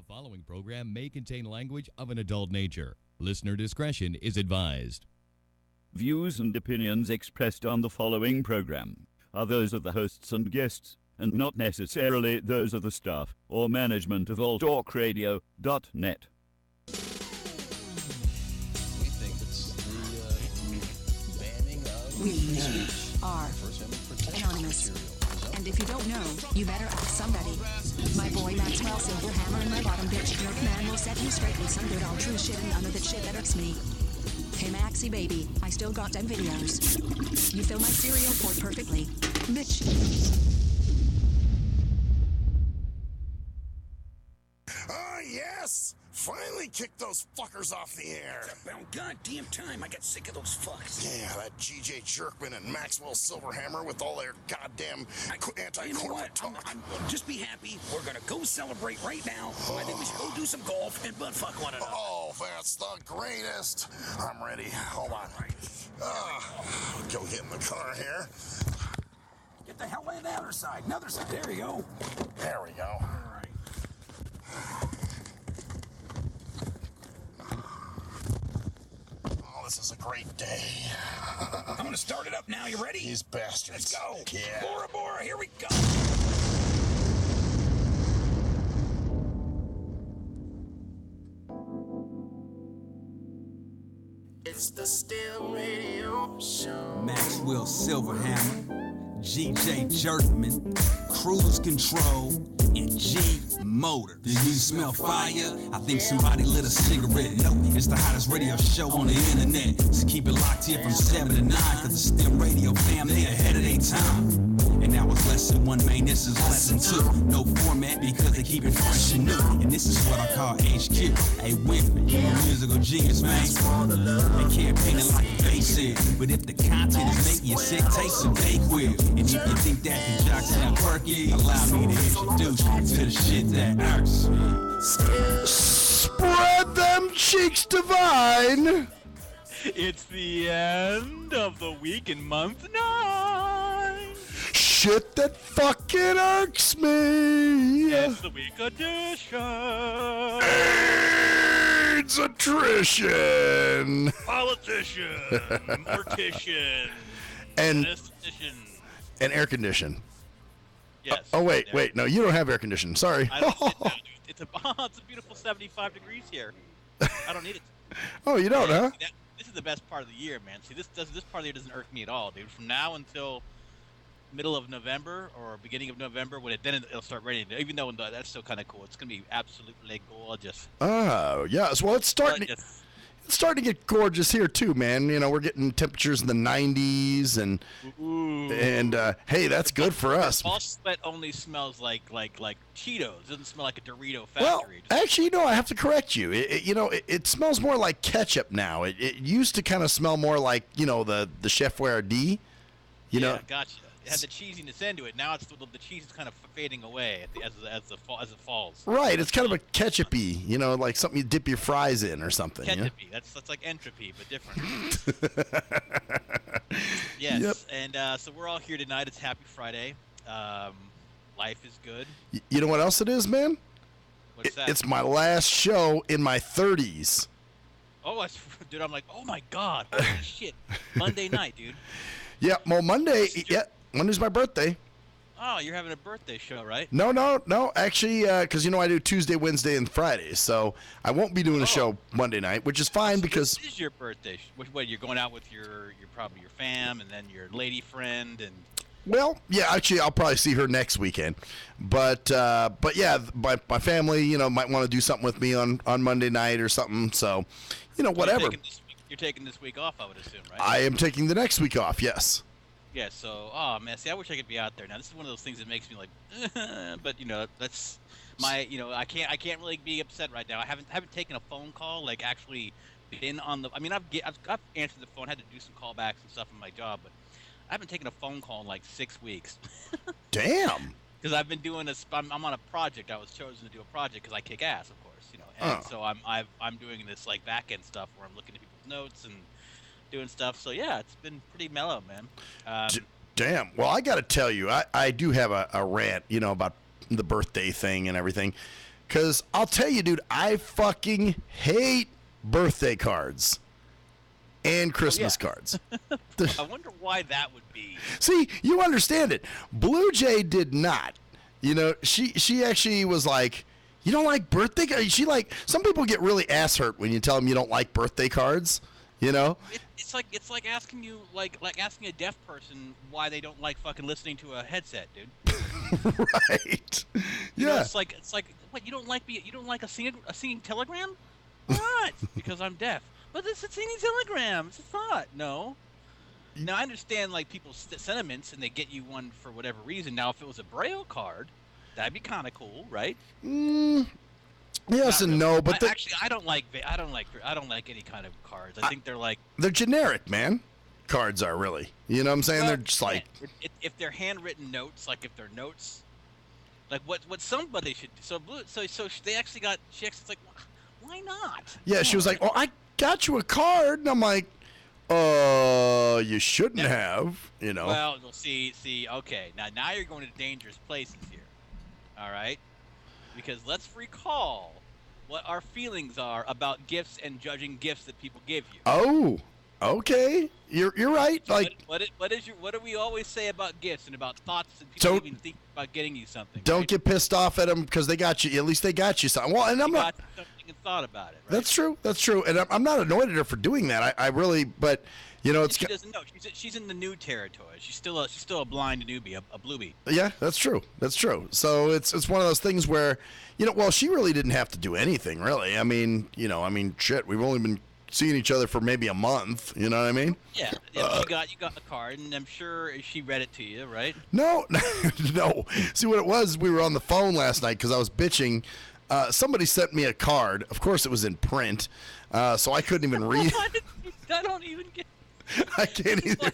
following program may contain language of an adult nature. Listener discretion is advised. Views and opinions expressed on the following program are those of the hosts and guests, and not necessarily those of the staff or management of alltalkradio.net. We think it's the banning of We are First Amendment protection anonymous. material. And if you don't know, you better ask somebody. My boy Maxwell Silverhammer and my bottom bitch jerk man will set you straight with some good all true shit and none of the shit that irks me. Hey Maxie baby, I still got them videos. You fill my cereal port perfectly. Bitch. Ah, yes! Finally kicked those fuckers off the air. About goddamn time I got sick of those fucks. Yeah, that G.J. Jerkman and Maxwell Silverhammer with all their goddamn You know anti-corporate what? talk. I'm just be happy. We're gonna go celebrate right now. I think we should go do some golf and butt fuck one another. Oh, that's the greatest. I'm ready. Hold on. Go get in the car here. Get the hell in the other side. Another side. There you go. There we go. All right. Oh, this is a great day. I'm gonna start it up now. You ready? These bastards. Let's go. Yeah. Bora Bora, here we go. It's the STIM Radio Show. Maxwell Silverhammer, G.J. Jerkman, Cruise Control, and G Motor. Do you smell fire? I think somebody lit a cigarette. No, it's the hottest radio show on the internet. So keep it locked here from 7 to 9, cause the STIM Radio fam, they ahead of their time. And that was lesson 1, man, this is lesson 2. No format because they keep it fresh and new. And this is what I call HQ. Hey, Winfrey, you a musical genius, man. They can't paint it like a face is. But if the content is making you sick, take some Dayquil. And if you think that the jocks sound quirky, allow me to introduce you to the shit that irks me. Spread them cheeks divine. It's the end of the week in month 9. Shit that fucking irks me. It's the week edition. AIDS attrition. Politician, mortician, And anesthetician. air condition. Yes. Oh wait, there. no, you don't have air conditioning. Sorry. I don't, it's a beautiful 75 degrees here. I don't need it. Oh, you don't, huh? This is the best part of the year, man. See, this part of the year doesn't irk me at all, dude. From now until middle of November or beginning of November, when it'll start raining. Even though that's still kind of cool. It's gonna be absolutely gorgeous. Oh, yes. Well, it's starting to get gorgeous here too, man. You know, we're getting temperatures in the 90s, and hey, that's good for us. Ball sweat only smells like Cheetos. It doesn't smell like a Dorito Well, factory. actually, no, I have to correct you. It smells more like ketchup now. It used to kind of smell more like, the Chef Boyardee. You know. Gotcha. It had the cheesiness into it. Now the cheese is kind of fading away as it falls. Right, it's kind of a ketchup-y, like something you dip your fries in or something. Ketchup-y. That's like entropy, but different. Yes, Yep. and so we're all here tonight. It's Happy Friday. Life is good. You know what else it is, man? What's that? It's my last show in my 30s. Oh, dude, I'm like, oh my God, holy shit. Monday night, dude. Yeah, well, Monday's my birthday. Oh, you're having a birthday show, right? No. Actually, because I do Tuesday, Wednesday, and Fridays, so I won't be doing a show Monday night, which is fine because this is your birthday. What, you're going out with your probably your fam and then your lady friend and. Well, yeah, actually, I'll probably see her next weekend, but yeah, my family, might want to do something with me on Monday night or something. So, whatever. You're taking this week off, I would assume, right? I am taking the next week off. Yes. Yeah, so, oh man, see, I wish I could be out there now. This is one of those things that makes me like, but that's my, I can't really be upset right now. I haven't taken a phone call, like actually been on the. I mean, I've answered the phone, had to do some callbacks and stuff in my job, but I haven't taken a phone call in like 6 weeks. Damn. Because I've been doing this. I'm on a project. I was chosen to do a project because I kick ass, of course, and so I'm doing this like back end stuff where I'm looking at people's notes and doing stuff. So yeah, it's been pretty mellow, man. Damn. Well, I got to tell you, I do have a rant, about the birthday thing and everything. Because I'll tell you, dude, I fucking hate birthday cards and Christmas cards. I wonder why that would be. See, you understand it. Blue Jay did not. You know, she actually was like, you don't like birthday cards? She like, some people get really ass hurt when you tell them you don't like birthday cards, you know? It's like asking you, like asking a deaf person why they don't like fucking listening to a headset, dude. Right. Yeah. You know, it's like what, you don't like a singing telegram? What? Because I'm deaf. But it's a singing telegram. It's a thought. No. Now I understand like people's sentiments, and they get you one for whatever reason. Now if it was a Braille card, that'd be kind of cool, right? Yes and no, but I don't like any kind of cards. I think they're generic, man. Cards are really. You know what I'm saying? Well, they're just like if they're handwritten notes, like if they're notes, like what somebody should do. So they actually got. She actually like, why not? Yeah, she was like, "Oh, I got you a card," and I'm like, you shouldn't have, you know. Well, see, okay, now you're going to dangerous places here. All right, because let's recall what our feelings are about gifts and judging gifts that people give you. Oh, okay, you're right. Like, what do we always say about gifts and about thoughts that people even think about getting you something? Don't right? get pissed off at them because they got you. At least they got you something. Well, and I'm not. Something and thought about it. Right? That's true. That's true. And I'm not annoyed at her for doing that. I really, but you know, it's. She doesn't know. She's in the new territory. She's still a blind newbie, a bluebie. Yeah, that's true. That's true. So it's one of those things where, you know, well, she really didn't have to do anything, really. I mean, shit, we've only been seeing each other for maybe a month. You know what I mean? Yeah. You got the card, and I'm sure she read it to you, right? No, no. See what it was? We were on the phone last night because I was bitching. Somebody sent me a card. Of course, it was in print, so I couldn't even read. I don't even get. I can't either.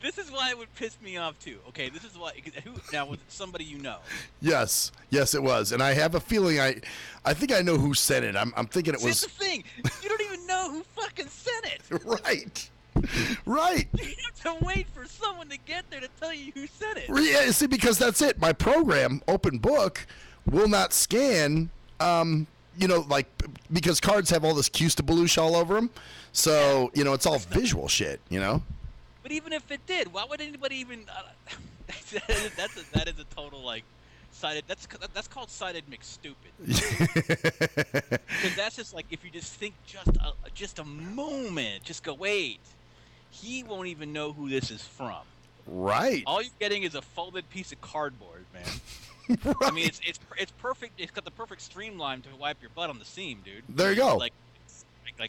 This is why it would piss me off too. Okay, this is why. Now was it somebody you know? Yes, it was, and I have a feeling I think I know who sent it. I'm thinking it was. That's the thing. You don't even know who fucking sent it. Right. You have to wait for someone to get there to tell you who sent it. Yeah, see, because that's it. My program, Open Book, will not scan. Like because cards have all this Custabaloosh all over them, so it's all visual shit. But even if it did, why would anybody even? That is a total like cited. That's called cited McStupid. Because that's just like if you just think just a moment, just go wait. He won't even know who this is from. Right. All you're getting is a folded piece of cardboard, man. Right. I mean, it's perfect. It's got the perfect streamline to wipe your butt on the seam, dude. There you go. Like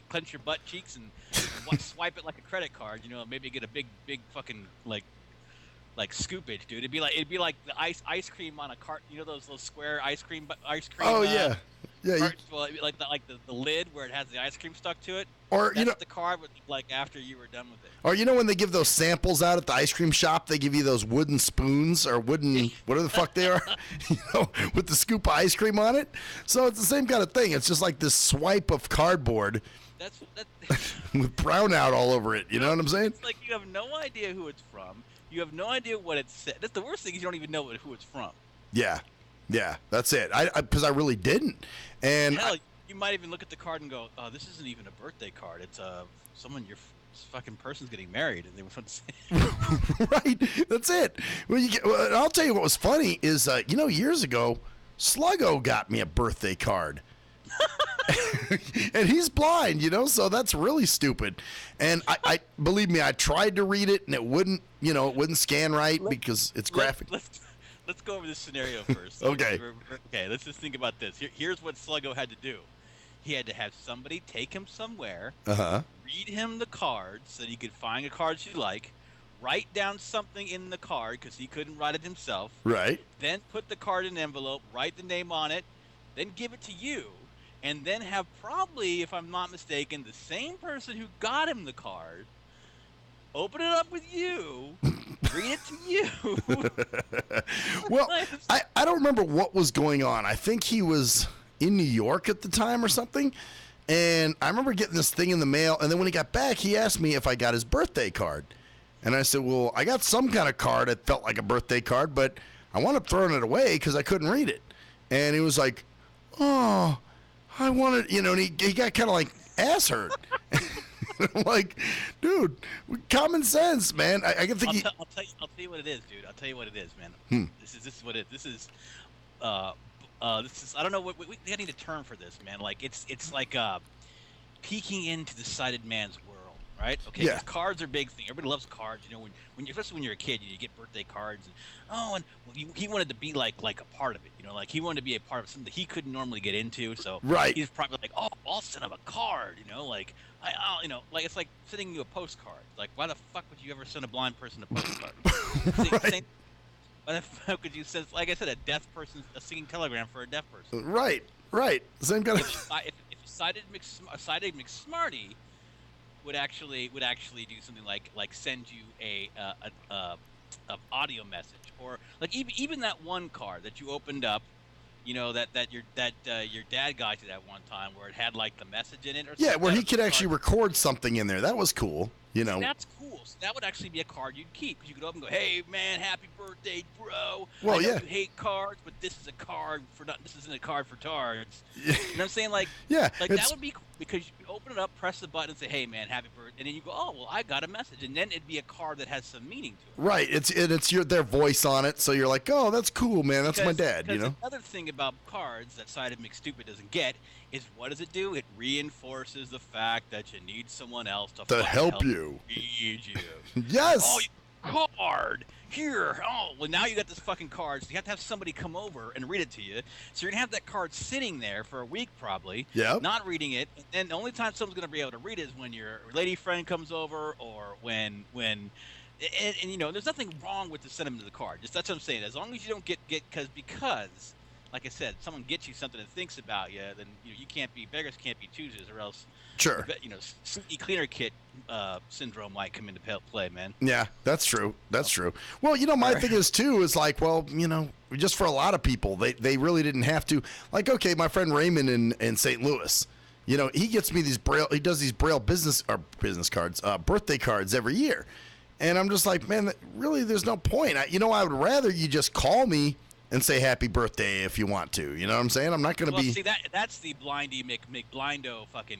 clench your butt cheeks and swipe it like a credit card. Maybe get a big fucking like scoopage, dude. It'd be like the ice cream on a cart. Those square ice cream. Oh yeah. Yeah. Carts, like the lid where it has the ice cream stuck to it. Or that's what the card would look like after you were done with it. Or when they give those samples out at the ice cream shop, they give you those wooden spoons or wooden whatever the fuck they are, with the scoop of ice cream on it. So it's the same kind of thing. It's just like this swipe of cardboard. With brownout all over it. You know what I'm saying? It's like you have no idea who it's from. You have no idea what it said. That's the worst thing is you don't even know who it's from. Yeah, that's it. Because I really didn't. And hell, you might even look at the card and go, "Oh, this isn't even a birthday card. It's someone your fucking person's getting married," and they want to say. Right, that's it. Well, I'll tell you what was funny is years ago, Sluggo got me a birthday card. And he's blind, so that's really stupid. And I believe me, I tried to read it and it wouldn't scan right because it's graphic. Let's go over this scenario first. Okay. Okay, let's just think about this. Here's what Sluggo had to do. He had to have somebody take him somewhere, read him the card so that he could find a card you like, write down something in the card because he couldn't write it himself. Right. Then put the card in an envelope, write the name on it, then give it to you. And then have probably, if I'm not mistaken, the same person who got him the card open it up with you, read it to you. Well, I don't remember what was going on. I think he was in New York at the time or something. And I remember getting this thing in the mail. And then when he got back, he asked me if I got his birthday card. And I said, well, I got some kind of card that felt like a birthday card, but I wound up throwing it away because I couldn't read it. And he was like, oh, I wanted, and he got kind of like ass hurt. I'm like, dude, common sense, man. I can think I'll tell you what it is, dude. I'll tell you what it is, man. This is what it is. This is I don't know what we need a term for this, man. Like it's like peeking into the sighted man's world, right? Okay, Yeah. 'cause cards are a big thing. Everybody loves cards. When especially when you're a kid, you get birthday cards. And he wanted to be like a part of it. Like he wanted to be a part of something that he couldn't normally get into. So Right. he's probably like, oh, I'll send him a card. Like like it's like sending you a postcard. Like why the fuck would you ever send a blind person a postcard? Right. Why the fuck would you send, like I said, a singing telegram for a deaf person? Right. Same kind of. If sighted McSmarty would actually do something like send you a audio message, or like even that one card that you opened up, that your dad got you that one time where it had like the message in it, or Yeah, something. where That he was could a actually card. record something in there. That was cool. That's cool. So that would actually be a card you'd keep, because you could open and go, "Hey man, happy birthday, bro. Well, I know yeah. you hate cards, but this is a card for not. This isn't a card for tards." You know what I'm saying? Like, Yeah, like it's- that would be cool, because you could open it up, press the button, and say, "Hey man, happy birthday," and then you go, "Oh well, I got a message," and then it'd be a card that has some meaning to it. Right. It's their voice on it, so you're like, oh, that's cool, man. That's my dad. Because another thing about cards that Sighted McStupid doesn't get is, what does it do? It reinforces the fact that you need someone else to fucking help you. Read you. Yes. Oh, card here. Oh, well, now you got this fucking card. So you have to have somebody come over and read it to you. So you're gonna have that card sitting there for a week probably. Yep. Not reading it. And the only time someone's gonna be able to read it is when your lady friend comes over, or when. And there's nothing wrong with the sentiment of the card. Just that's what I'm saying. As long as you don't get because, like I said, someone gets you something and thinks about you, then you can't be beggars can't be choosers, or else. Sure. Sneaky cleaner kit syndrome might come into play, man. Yeah, that's true. That's true. Well, my thing is too is like, well, just for a lot of people, they really didn't have to. Like, okay, my friend Raymond in St. Louis, he gets me he does these Braille business cards, birthday cards every year, and I'm just like, man, really, there's no point. I would rather you just call me and say happy birthday if you want to. You know what I'm saying? I'm not going to be. See, that's the Blindy McBlindo fucking.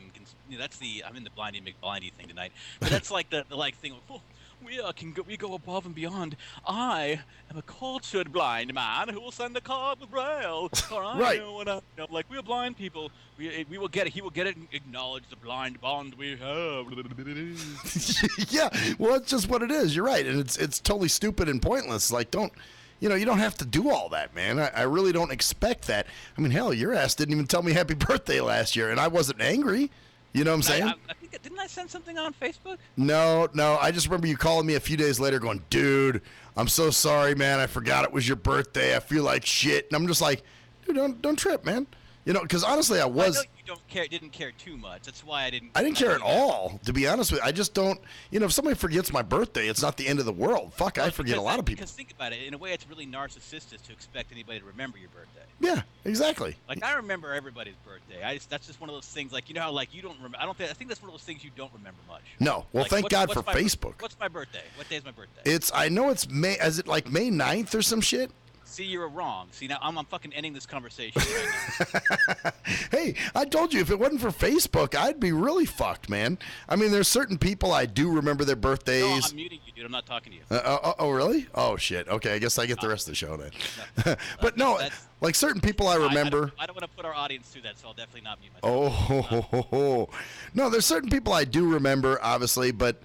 I'm in the Blindy McBlindy thing tonight. But that's like the thing. Oh, we go above and beyond. I am a cultured blind man who will send a card with Braille. Or I Right. know like we're blind people. We will get it. He will get it and acknowledge the blind bond we have. Yeah, well, it's just what it is. You're right, and it's totally stupid and pointless. Like, you don't have to do all that, man. I really don't expect that. I mean, hell, your ass didn't even tell me happy birthday last year, and I wasn't angry. You know what I'm saying? I think didn't I send something on Facebook? No. I just remember you calling me a few days later going, dude, I'm so sorry, man. I forgot it was your birthday. I feel like shit. And I'm just like, dude, don't trip, man. Because honestly, I was. I know you didn't care too much. That's why I didn't. I didn't care at all, to be honest with you. I just don't. If somebody forgets my birthday, it's not the end of the world. Fuck, I forget a lot of people. Because think about it, in a way, it's really narcissistic to expect anybody to remember your birthday. Yeah, exactly. Like, I remember everybody's birthday. That's just one of those things. Like, how like you don't remember. I think that's one of those things you don't remember much. No, well, Like, thank God for my Facebook. What's my birthday? What day is my birthday? I know it's May. Is it like May 9th or some shit? See, you're wrong. See, now I'm fucking ending this conversation right now. Hey, I told you, if it wasn't for Facebook, I'd be really fucked, man. I mean, there's certain people I do remember their birthdays. No, I'm muting you, dude. I'm not talking to you. Oh, really? Oh, shit. Okay, I guess I get the rest of the show then. But no, like certain people I remember. I don't want to put our audience through that, so I'll definitely not mute myself. Oh, no, there's certain people I do remember, obviously, but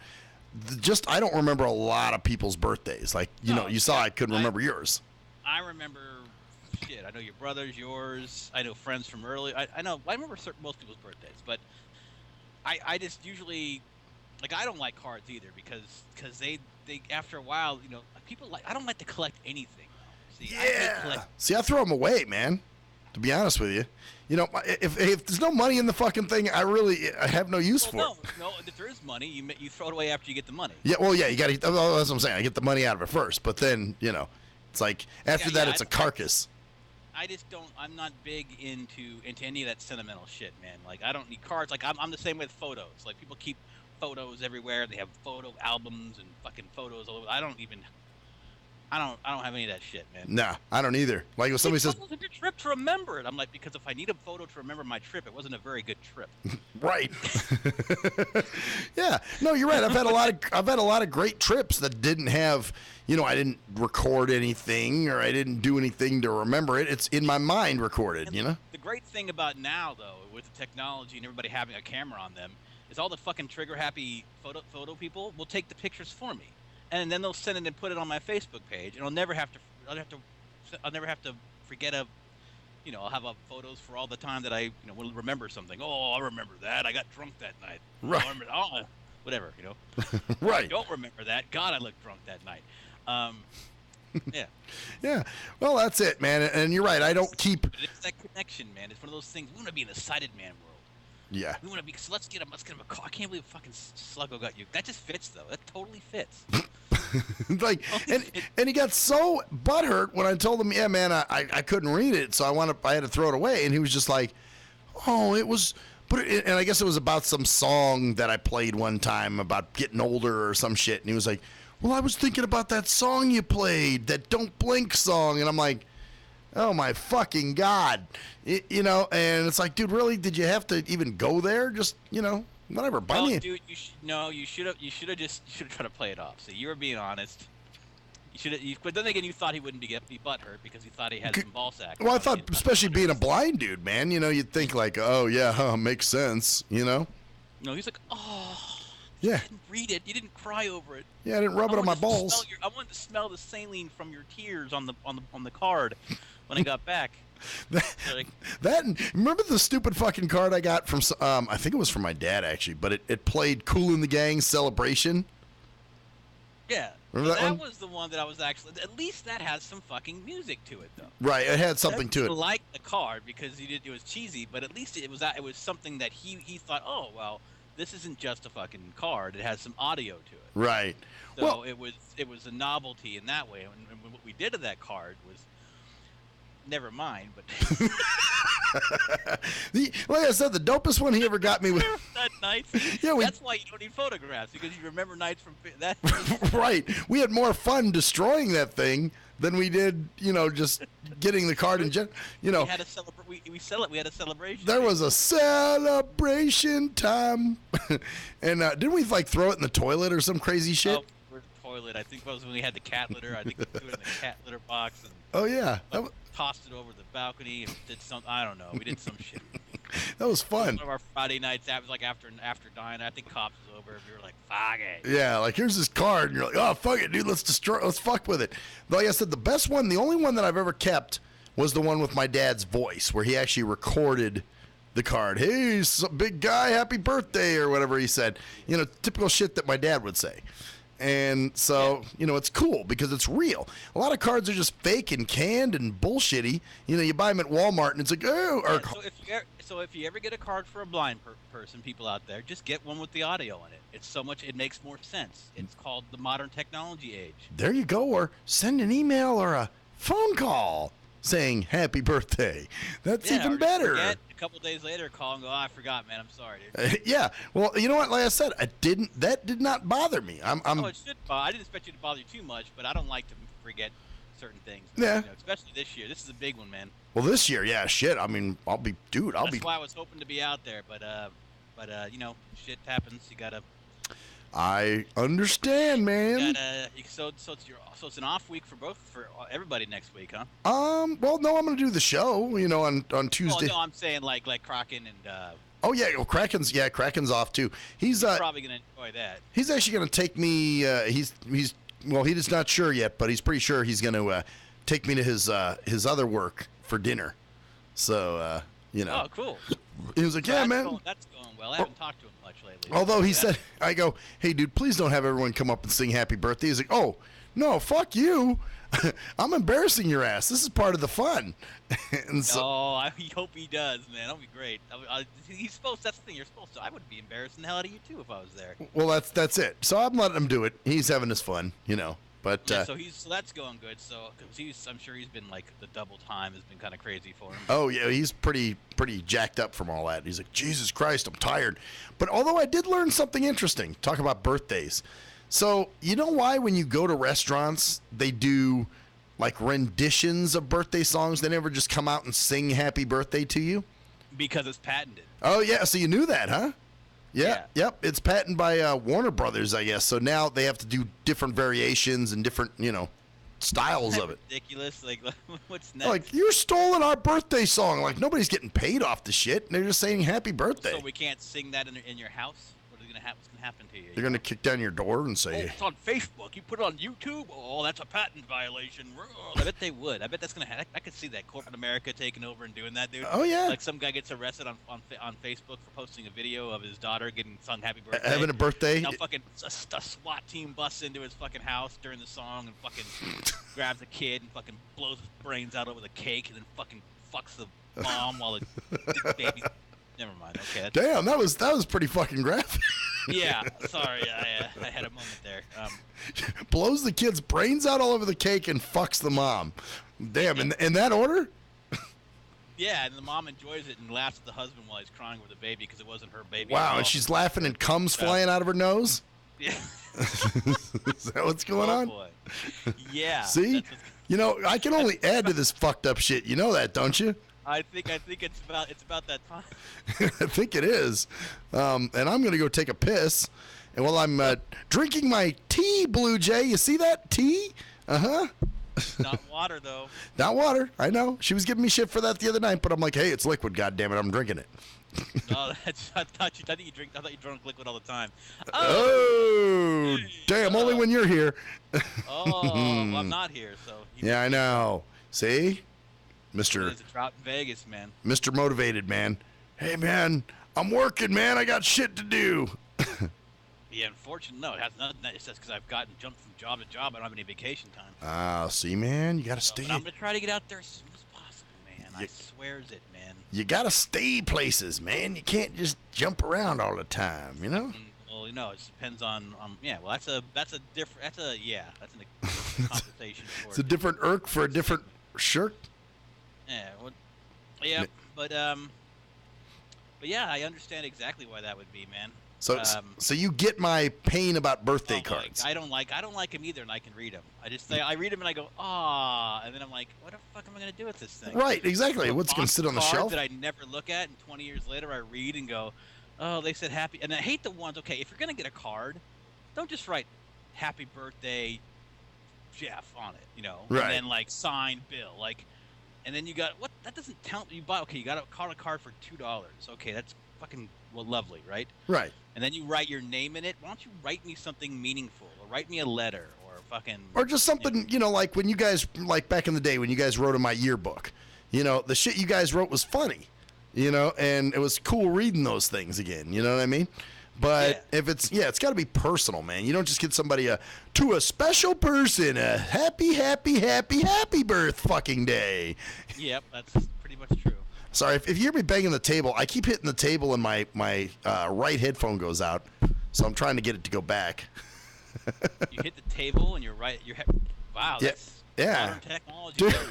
I don't remember a lot of people's birthdays. Like, you saw I couldn't remember yours. I remember, shit. I know your brother's, yours. I know friends from early. I remember most people's birthdays, but I just usually, like, I don't like cards either because they after a while, people like. I don't like to collect anything. See, Yeah. See, I throw them away, man. To be honest with you, if there's no money in the fucking thing, I have no use for it. No. If there is money, you throw it away after you get the money. Yeah, well, yeah, you got to. That's what I'm saying. I get the money out of it first, but then it's like after that, it's a carcass. I just don't. I'm not big into any of that sentimental shit, man. Like, I don't need cards. Like, I'm the same with photos. Like, people keep photos everywhere. They have photo albums and fucking photos all over. I don't have any of that shit, man. Nah, I don't either. Like if somebody says, photos of your trip to remember it. I'm like, because if I need a photo to remember my trip, it wasn't a very good trip. Right. Yeah. No, you're right. I've had a lot of great trips that didn't have, I didn't record anything or I didn't do anything to remember it. It's in my mind recorded, The great thing about now, though, with the technology and everybody having a camera on them, is all the fucking trigger-happy photo people will take the pictures for me, and then they'll send it and put it on my Facebook page, and I'll never have to forget I'll have photos for all the time that I will remember something. Oh, I remember that. I got drunk that night. Right. Whatever. Right. I don't remember that. God, I looked drunk that night. Yeah. Yeah. Well, that's it, man. And you're right. I don't keep. It's that connection, man. It's one of those things. We want to be in a sighted man world. Yeah. We want to be. So let's get him a car. I can't believe fucking Sluggo got you. That just fits, though. That totally fits. Like, and he got so butthurt when I told him, yeah, man, I couldn't read it, so I had to throw it away. And he was just like, oh, it was. And I guess it was about some song that I played one time about getting older or some shit. And he was like, well, I was thinking about that song you played, that Don't Blink song. And I'm like, oh my fucking God. And it's like, dude, really? Did you have to even go there? Just, whatever. Buy me. Dude, you should have tried to play it off. So you were being honest. But then again, you thought he wouldn't be butthurt because he thought he had some ball sack. Well, I thought, especially being a blind dude, man, you'd think like, oh yeah, makes sense, No, he's like, oh. Yeah. You didn't read it. You didn't cry over it. Yeah, I didn't rub it on my balls. I wanted to smell the saline from your tears on the card when I got back. Remember the stupid fucking card I got from I think it was from my dad actually, but it played Kool and the Gang Celebration. Yeah. Remember that one? Was the one that I was actually. At least that has some fucking music to it, though. Right, it had something to it. I liked the card because it was cheesy, but at least it was something that he thought, oh well, this isn't just a fucking card; it has some audio to it. Right. So well, it was a novelty in that way. And what we did to that card was. Never mind, but like I said, the dopest one he ever got me with that night. Yeah, that's why you don't need photographs because you remember nights from that. Right, we had more fun destroying that thing than we did, just getting the card in general. We had We had a celebration. There was a celebration time, and didn't we throw it in the toilet or some crazy shit? Oh, toilet. I think it was when we had the cat litter. I think we threw it in the cat litter box. And oh yeah. Tossed it over the balcony and did some. I don't know. We did some shit. That was fun. One of our Friday nights. That was like after dying. I think cops was over. We were like, fuck it. Yeah, like here's this card, and you're like, oh fuck it, dude. Let's fuck with it. Like I said, the best one, the only one that I've ever kept was the one with my dad's voice, where he actually recorded the card. Hey, big guy, happy birthday, or whatever he said. Typical shit that my dad would say. And so, it's cool because it's real. A lot of cards are just fake and canned and bullshitty. You buy them at Walmart and it's like, oh. Yeah, so if you ever get a card for a blind person, people out there, just get one with the audio in it. It makes more sense. It's called the modern technology age. There you go. Or send an email or a phone call saying happy birthday. That's even better. A couple days later, call and go, oh, I forgot, man. I'm sorry, dude. Yeah. Well, you know what? Like I said, that did not bother me. It should bother. I didn't expect you to bother you too much, but I don't like to forget certain things. Yeah. Especially this year. This is a big one, man. Well, this year, yeah, shit. I mean, That's why I was hoping to be out there, but shit happens. You gotta. I understand, man. So it's an off week for everybody next week, huh? Well, no, I'm gonna do the show, on Tuesday. Oh no, I'm saying like Kraken and. Oh yeah, well, Kraken's off too. He's probably gonna enjoy that. He's actually gonna take me. He's just not sure yet, but he's pretty sure he's gonna take me to his other work for dinner. So Oh, cool. He was like, yeah, man. That's going well. I haven't talked to him much lately. Although he said, I go, hey, dude, please don't have everyone come up and sing happy birthday. He's like, oh, no, fuck you. I'm embarrassing your ass. This is part of the fun. And so, I hope he does, man. That'll be great. He's supposed. That's the thing. You're supposed to. I would be embarrassing the hell out of you too if I was there. Well, that's it. So I'm letting him do it. He's having his fun, But so that's going good. So cause I'm sure he's been like the double time has been kind of crazy for him. Oh yeah, he's pretty jacked up from all that. He's like, Jesus Christ, I'm tired. But although I did learn something interesting, talk about birthdays. So you know why when you go to restaurants they do like renditions of birthday songs? They never just come out and sing happy birthday to you? Because it's patented. Oh, yeah. So you knew that, huh? Yeah. Yep. It's patented by Warner Brothers, I guess. So now they have to do different variations and different, styles of it. Ridiculous. Like, what's next? Like, you're stolen our birthday song. Like, nobody's getting paid off the shit. They're just saying happy birthday. So we can't sing that in your house? What's gonna happen to you? They're going to kick down your door and Oh, say, it's on Facebook. You put it on YouTube. Oh, that's a patent violation. I bet they would. I bet that's gonna happen. I could see that corporate America taking over and doing that, dude. Oh, yeah. Like some guy gets arrested on Facebook for posting a video of his daughter getting sung happy birthday. having a birthday. Now fucking a SWAT team busts into his fucking house during the song and fucking grabs a kid and fucking blows his brains out over the cake and then fucking fucks the mom while the baby. Never mind. Okay. Damn, that was pretty fucking graphic. Yeah. Sorry, I had a moment there. Blows the kid's brains out all over the cake and fucks the mom. Damn, in that order? Yeah, and the mom enjoys it and laughs at the husband while he's crying over the baby because it wasn't her baby. Wow, and she's laughing and cum's flying out of her nose? Yeah. Is that what's going on? Boy. Yeah. See? I can only add to this fucked up shit. You know that, don't you? I think it's about that time. I think it is. And I'm going to go take a piss. And while I'm drinking my tea, Blue Jay, you see that? Tea? Uh-huh. Not water, though. Not water. I know. She was giving me shit for that the other night, but I'm like, hey, it's liquid, goddammit. I'm drinking it. No, I thought you drunk liquid all the time. Oh, damn! Only when you're here. Oh, well, I'm not here, so. Yeah, I know. See, Mister. There's a drought in Vegas, man. Mr. Motivated, man. Hey, man, I'm working, man. I got shit to do. Yeah, unfortunately, no, it has nothing. It's just because I've gotten jumped from job to job. I don't have any vacation time. Ah, see, man, you gotta stay. But I'm gonna try to get out there as soon as possible, man. I swears it, man. You gotta stay places, man. You can't just jump around all the time, you know. Well, it depends on yeah. Well, that's a different conversation. It's a different irk for a different shirt. Yeah. Well, yeah, but yeah, I understand exactly why that would be, man. So you get my pain about birthday cards. I don't like them either, and I can read them. I read them and I go, ah, and then I'm like, what the fuck am I gonna do with this thing? Right, exactly. What's gonna sit on the shelf that I never look at, and 20 years later I read and go, oh, they said happy, and I hate the ones. Okay, if you're gonna get a card, don't just write happy birthday, Jeff on it, right. And then like signed Bill, like, and then you got what? That doesn't count. You buy you got a card for $2. Okay, that's fucking lovely, right? Right. And then you write your name in it. Why don't you write me something meaningful, or write me a letter, or fucking, or just something, like when you guys, like back in the day when you guys wrote in my yearbook, the shit you guys wrote was funny, and it was cool reading those things again. You know what I mean? But if it's got to be personal, man. You don't just get somebody to a special person a happy birth fucking day. Yep, that's pretty much true. Sorry, if you hear me banging the table, I keep hitting the table and my right headphone goes out, so I'm trying to get it to go back. You hit the table and wow, that's modern technology. Dude. There, man.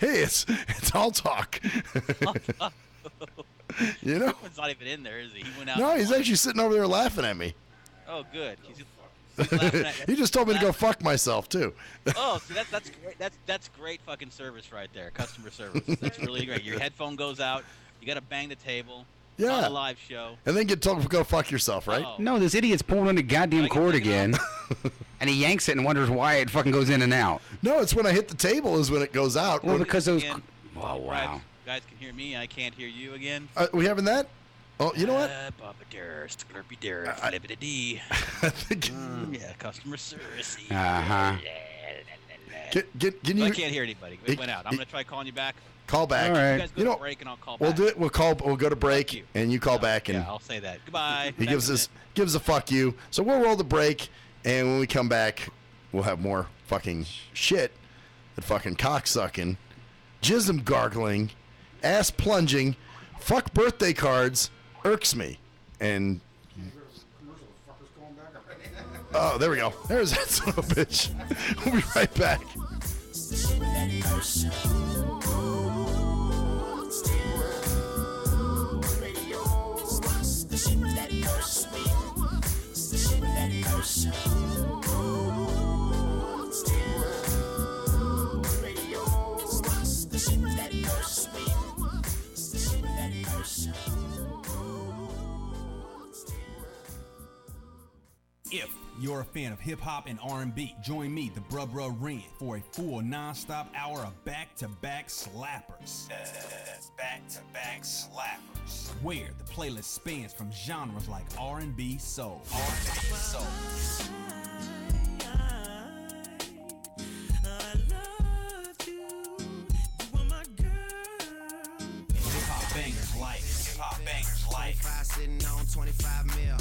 Hey, it's all talk. He's not even in there, is he? He went out. No, he's actually sitting over there laughing at me. Oh, good. He just told me to go fuck myself too. Oh, see, that's great. That's great fucking service right there. Customer service. That's really great. Your headphone goes out. You got to bang the table. Yeah. On a live show. And then get told to go fuck yourself, right? Oh. No, this idiot's pulling on the goddamn cord again, and he yanks it and wonders why it fucking goes in and out. No, it's when I hit the table is when it goes out. Well, because those. Oh, wow. You guys can hear me. I can't hear you again. We having that? Oh, you know what? I think. Yeah, customer service. Uh-huh. Can you? I can't hear anybody. It went out. I'm gonna try calling you back. Call back. All right. You guys go to break and I'll call back. We'll do it. We'll go to break and you call back and. Yeah, I'll say that. Goodbye. He gives a fuck you. So we'll roll the break, and when we come back, we'll have more fucking shit, and fucking cocksucking, jism gargling, ass plunging, fuck birthday cards irks me, and. Oh, there we go. There's that son of a bitch. We'll be right back. If you're a fan of hip-hop and R&B, join me, the Bruh Ren, for a full non-stop hour of back-to-back slappers. That's back-to-back slappers. Where the playlist spans from genres like R&B, soul, R&B, soul. Hip-hop bangers like 25 sitting on 25 mil,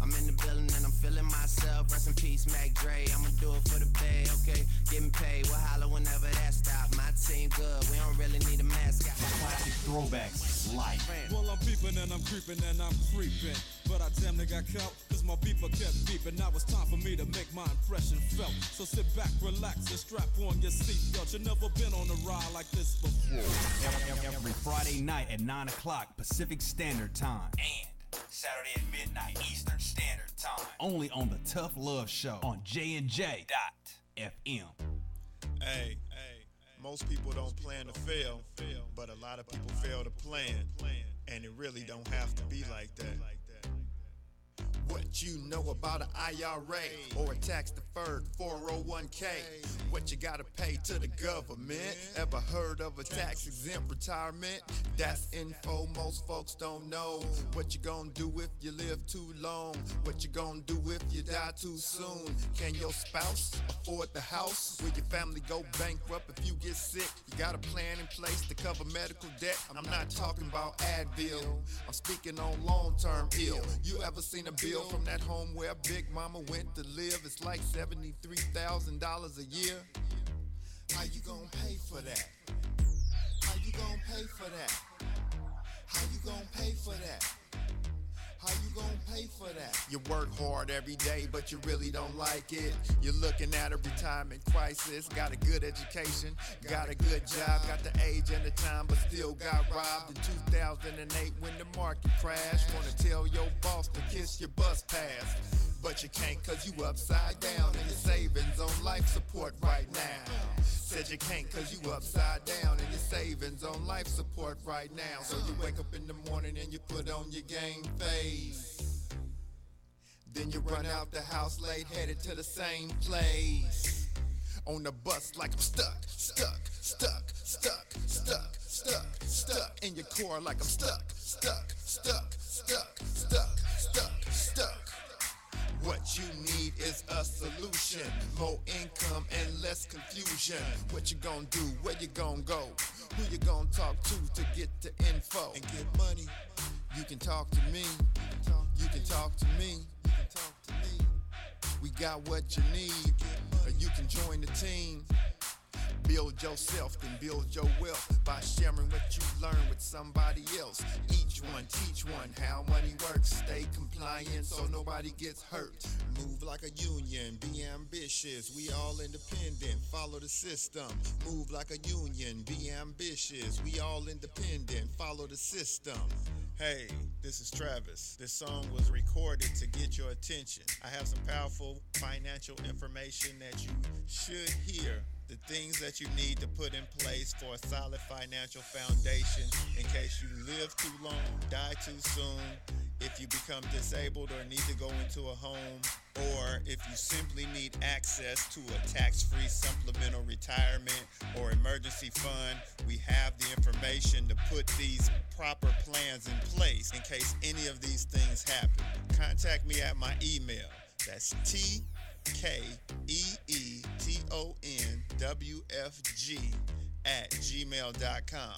I'm in the building and I'm feeling myself. Rest in peace, Mac Dre. I'ma do it for the bay, okay? Getting paid, we'll holler whenever that stop. My team good, we don't really need a mascot. classic throwbacks like. Well, I'm peeping and I'm creeping and I'm creeping. But I damn near got caught, cause my beeper kept beeping. Now it's time for me to make my impression felt. So sit back, relax, and strap on your seatbelt. You've never been on a ride like this before. Every Friday night at 9 o'clock Pacific Standard Time. And Saturday at midnight Eastern Standard Time. Only on the Tough Love Show on JNJ.FM. Hey, most people don't plan to fail, but a lot of people fail to plan. And it really don't have to be like that. What you know about an IRA or a tax-deferred 401k? What you gotta pay to the government? Ever heard of a tax-exempt retirement? That's info most folks don't know. What you gonna do if you live too long? What you gonna do if you die too soon? Can your spouse afford the house? Will your family go bankrupt if you get sick? You got a plan in place to cover medical debt? I'm not talking about Advil, I'm speaking on long-term ill. You ever seen a bill from that home where Big Mama went to live? It's like $73,000 a year. How you gonna pay for that? How you gonna pay for that? How you gonna pay for that? How you gonna pay for that? You work hard every day, but you really don't like it. You're looking at a retirement crisis. Got a good education, got a good job, got the age and the time, but still got robbed in 2008 when the market crashed. Wanna tell your boss to kiss your bus pass, but you can't cause you upside down and your savings on life support right now. Said you can't cause you upside down and your savings on life support right now. So you wake up in the morning and you put on your game face. Then you run out the house late, headed to the same place. On the bus like I'm stuck in your car like I'm stuck. What you need is a solution, more income and less confusion. What you gonna do, where you gonna go, who you gonna talk to get the info and get money? You can talk to me, you can talk to me, we got what you need, or you can join the team. Build yourself, then build your wealth by sharing what you learn with somebody else. Each one, teach one how money works. Stay compliant so nobody gets hurt. Move like a union, be ambitious. We all independent, follow the system. Move like a union, be ambitious. We all independent, follow the system. Hey, this is Travis. This song was recorded to get your attention. I have some powerful financial information that you should hear. The things that you need to put in place for a solid financial foundation in case you live too long, die too soon, if you become disabled or need to go into a home, or if you simply need access to a tax-free supplemental retirement or emergency fund. We have the information to put these proper plans in place in case any of these things happen. Contact me at my email. That's TKEETONWFG@gmail.com.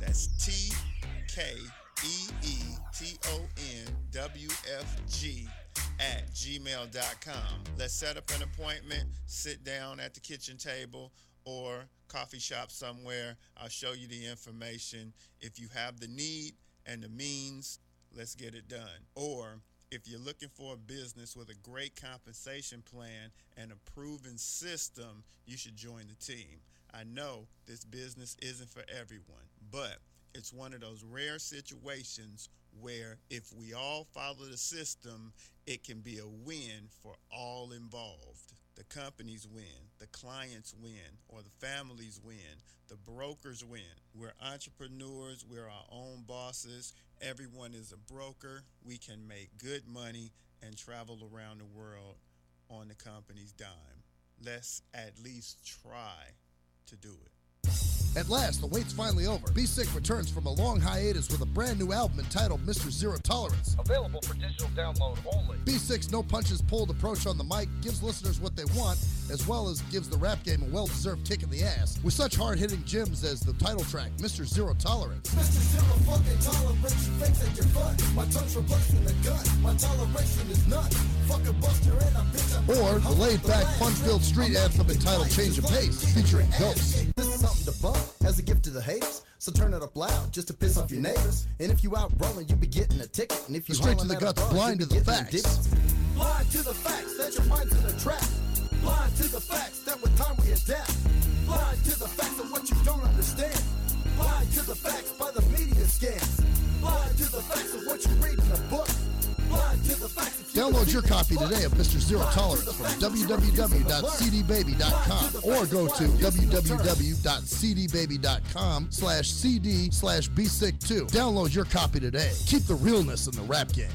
That's TKEETONWFG@gmail.com. Let's set up an appointment, sit down at the kitchen table or coffee shop somewhere. I'll show you the information. If you have the need and the means, let's get it done. Or if you're looking for a business with a great compensation plan and a proven system, you should join the team. I know this business isn't for everyone, but it's one of those rare situations where if we all follow the system, it can be a win for all involved. The companies win, the clients win, or the families win, the brokers win. We're entrepreneurs, we're our own bosses. Everyone is a broker. We can make good money and travel around the world on the company's dime. Let's at least try to do it. At last, the wait's finally over. Be Sick returns from a long hiatus with a brand new album entitled Mr. Zero Tolerance. Available for digital download only. Be Sick's no punches pulled approach on the mic gives listeners what they want, as well as gives the rap game a well-deserved kick in the ass, with such hard-hitting gems as the title track, Mr. Zero Tolerance. Mr. Zero fucking tolerance, you fakes at your fun. My tongue's replacing the gun. My toleration is none. Fucking buster and a bitch. Or the laid-back, fun-filled street anthem entitled Change of Pace, featuring Ghost. This is something to bump as a gift to the haters. So turn it up loud just to piss off your neighbors. And if you out rolling, you be getting a ticket. And if you Straight to the guts, blind to the facts. Blind to the facts that your mind's in a trap. Blind to the facts that with time we adapt. Blind to the facts of what you don't understand. Blind to the facts by the media scams. Blind to the facts of what you read in a book. Blind to the facts of Download your copy today of Mr. Zero Tolerance from www.cdbaby.com or go to www.cdbaby.com/cd/bsick2. Download your copy today. Keep the realness in the rap game.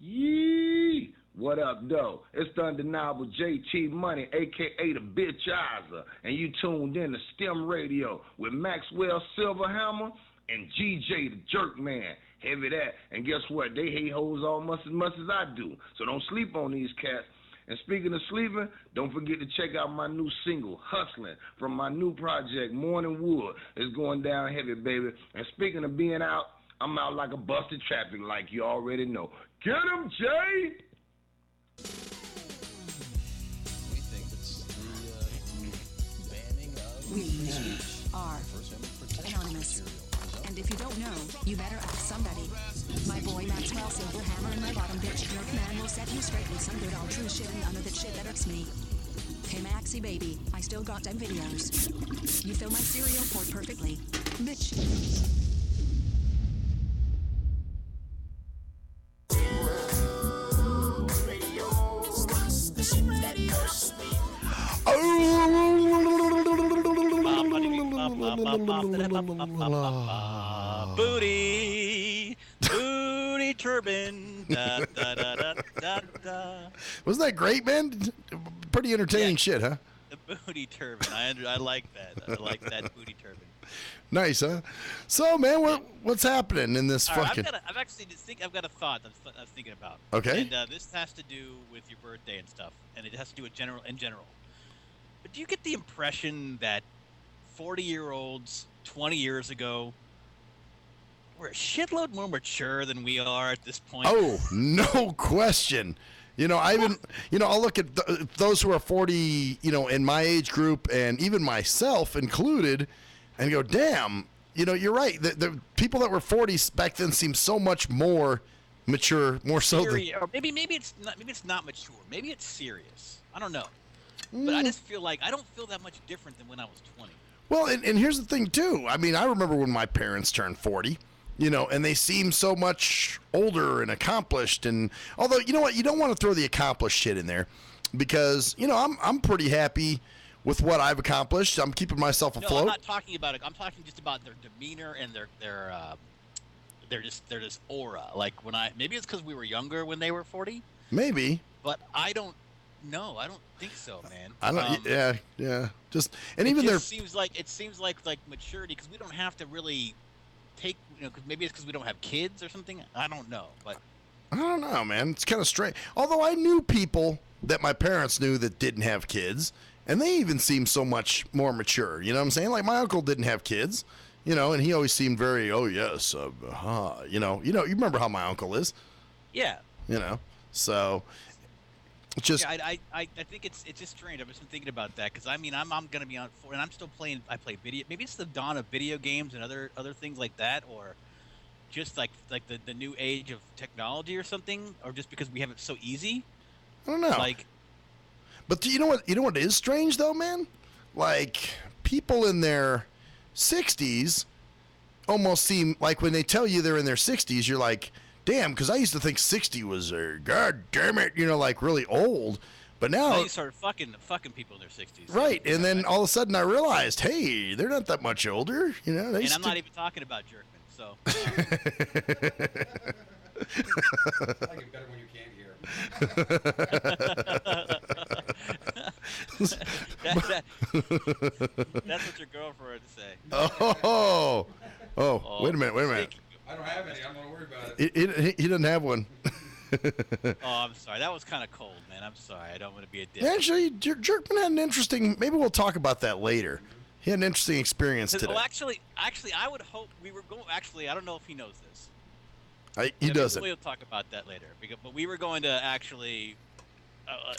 Yee! What up, though? It's the undeniable JT Money, a.k.a. the Bitchizer, and you tuned in to STIM Radio with Maxwell Silverhammer and GJ the Jerk Man. Heavy that. And guess what? They hate hoes almost as much as I do. So don't sleep on these cats. And speaking of sleeping, don't forget to check out my new single, Hustling, from my new project, Morning Wood. It's going down heavy, baby. And speaking of being out, I'm out like a busted traffic, like you already know. Get him, Jay! We think it's the banning of We are anonymous. And if you don't know, you better ask somebody. My boy Maxwell Silverhammer and my bottom bitch Jerk Man will set you straight with some good old true shit and none of that shit that irks me. Hey Maxie baby, I still got them videos. You fill my cereal port perfectly. Bitch. Booty turban. Da, da, da, da, da, da. Wasn't that great, man? Pretty entertaining shit, huh? The booty turban. I like that. I like that booty turban. Nice, huh? So, man, what's happening in this fucking... I've got a thought I was thinking about. Okay. And this has to do with your birthday and stuff, and it has to do with general. But do you get the impression that 40-year-olds 20 years ago were a shitload more mature than we are at this point? Oh, no question. I'll look at those who are 40, in my age group, and even myself included, and go, damn, you're right. The people that were 40 back then seem so much more mature, more so than... Or maybe it's not mature. Maybe it's serious. I don't know. But I just feel like I don't feel that much different than when I was 20. Well, and here's the thing, too. I mean, I remember when my parents turned 40, and they seem so much older and accomplished. And although, you know what, you don't want to throw the accomplished shit in there because, I'm pretty happy with what I've accomplished. I'm keeping myself afloat. No, I'm not talking about it. I'm talking just about their demeanor and their just aura. Like maybe it's because we were younger when they were 40. Maybe. But I don't know. I don't think so, man. I don't. Yeah. Just and it even just seems like maturity because we don't have to really take. Cause maybe it's because we don't have kids or something. I don't know, but I don't know, man. It's kind of strange. Although I knew people that my parents knew that didn't have kids, and they even seemed so much more mature. You know what I'm saying? Like my uncle didn't have kids, and he always seemed very, oh yes, you remember how my uncle is? Yeah. So. Just I think it's just strange. I've just been thinking about that because I'm gonna be on and I'm still playing. I play video. Maybe it's the dawn of video games and other things like that, or just like the new age of technology or something, or just because we have it so easy. I don't know. But you know what is strange though, man? Like people in their 60s almost seem like when they tell you they're in their 60s, you're like. Damn, because I used to think 60 was god damn it, like really old. But now you started fucking people in their 60s. Right, and then all of a sudden I realized, hey, they're not that much older. And I'm not even talking about Jerkman. So. I like it better when you can't hear. That's what your girlfriend would say. Oh, wait a minute. I don't have any. I'm not worried about He doesn't have one. I'm sorry. That was kind of cold, man. I'm sorry. I don't want to be a dick. Actually, Jerkman had an interesting. Maybe we'll talk about that later. He had an interesting experience today. Well, actually, I would hope we were going. Actually, I don't know if he knows this. He doesn't. We'll talk about that later. But we were going to actually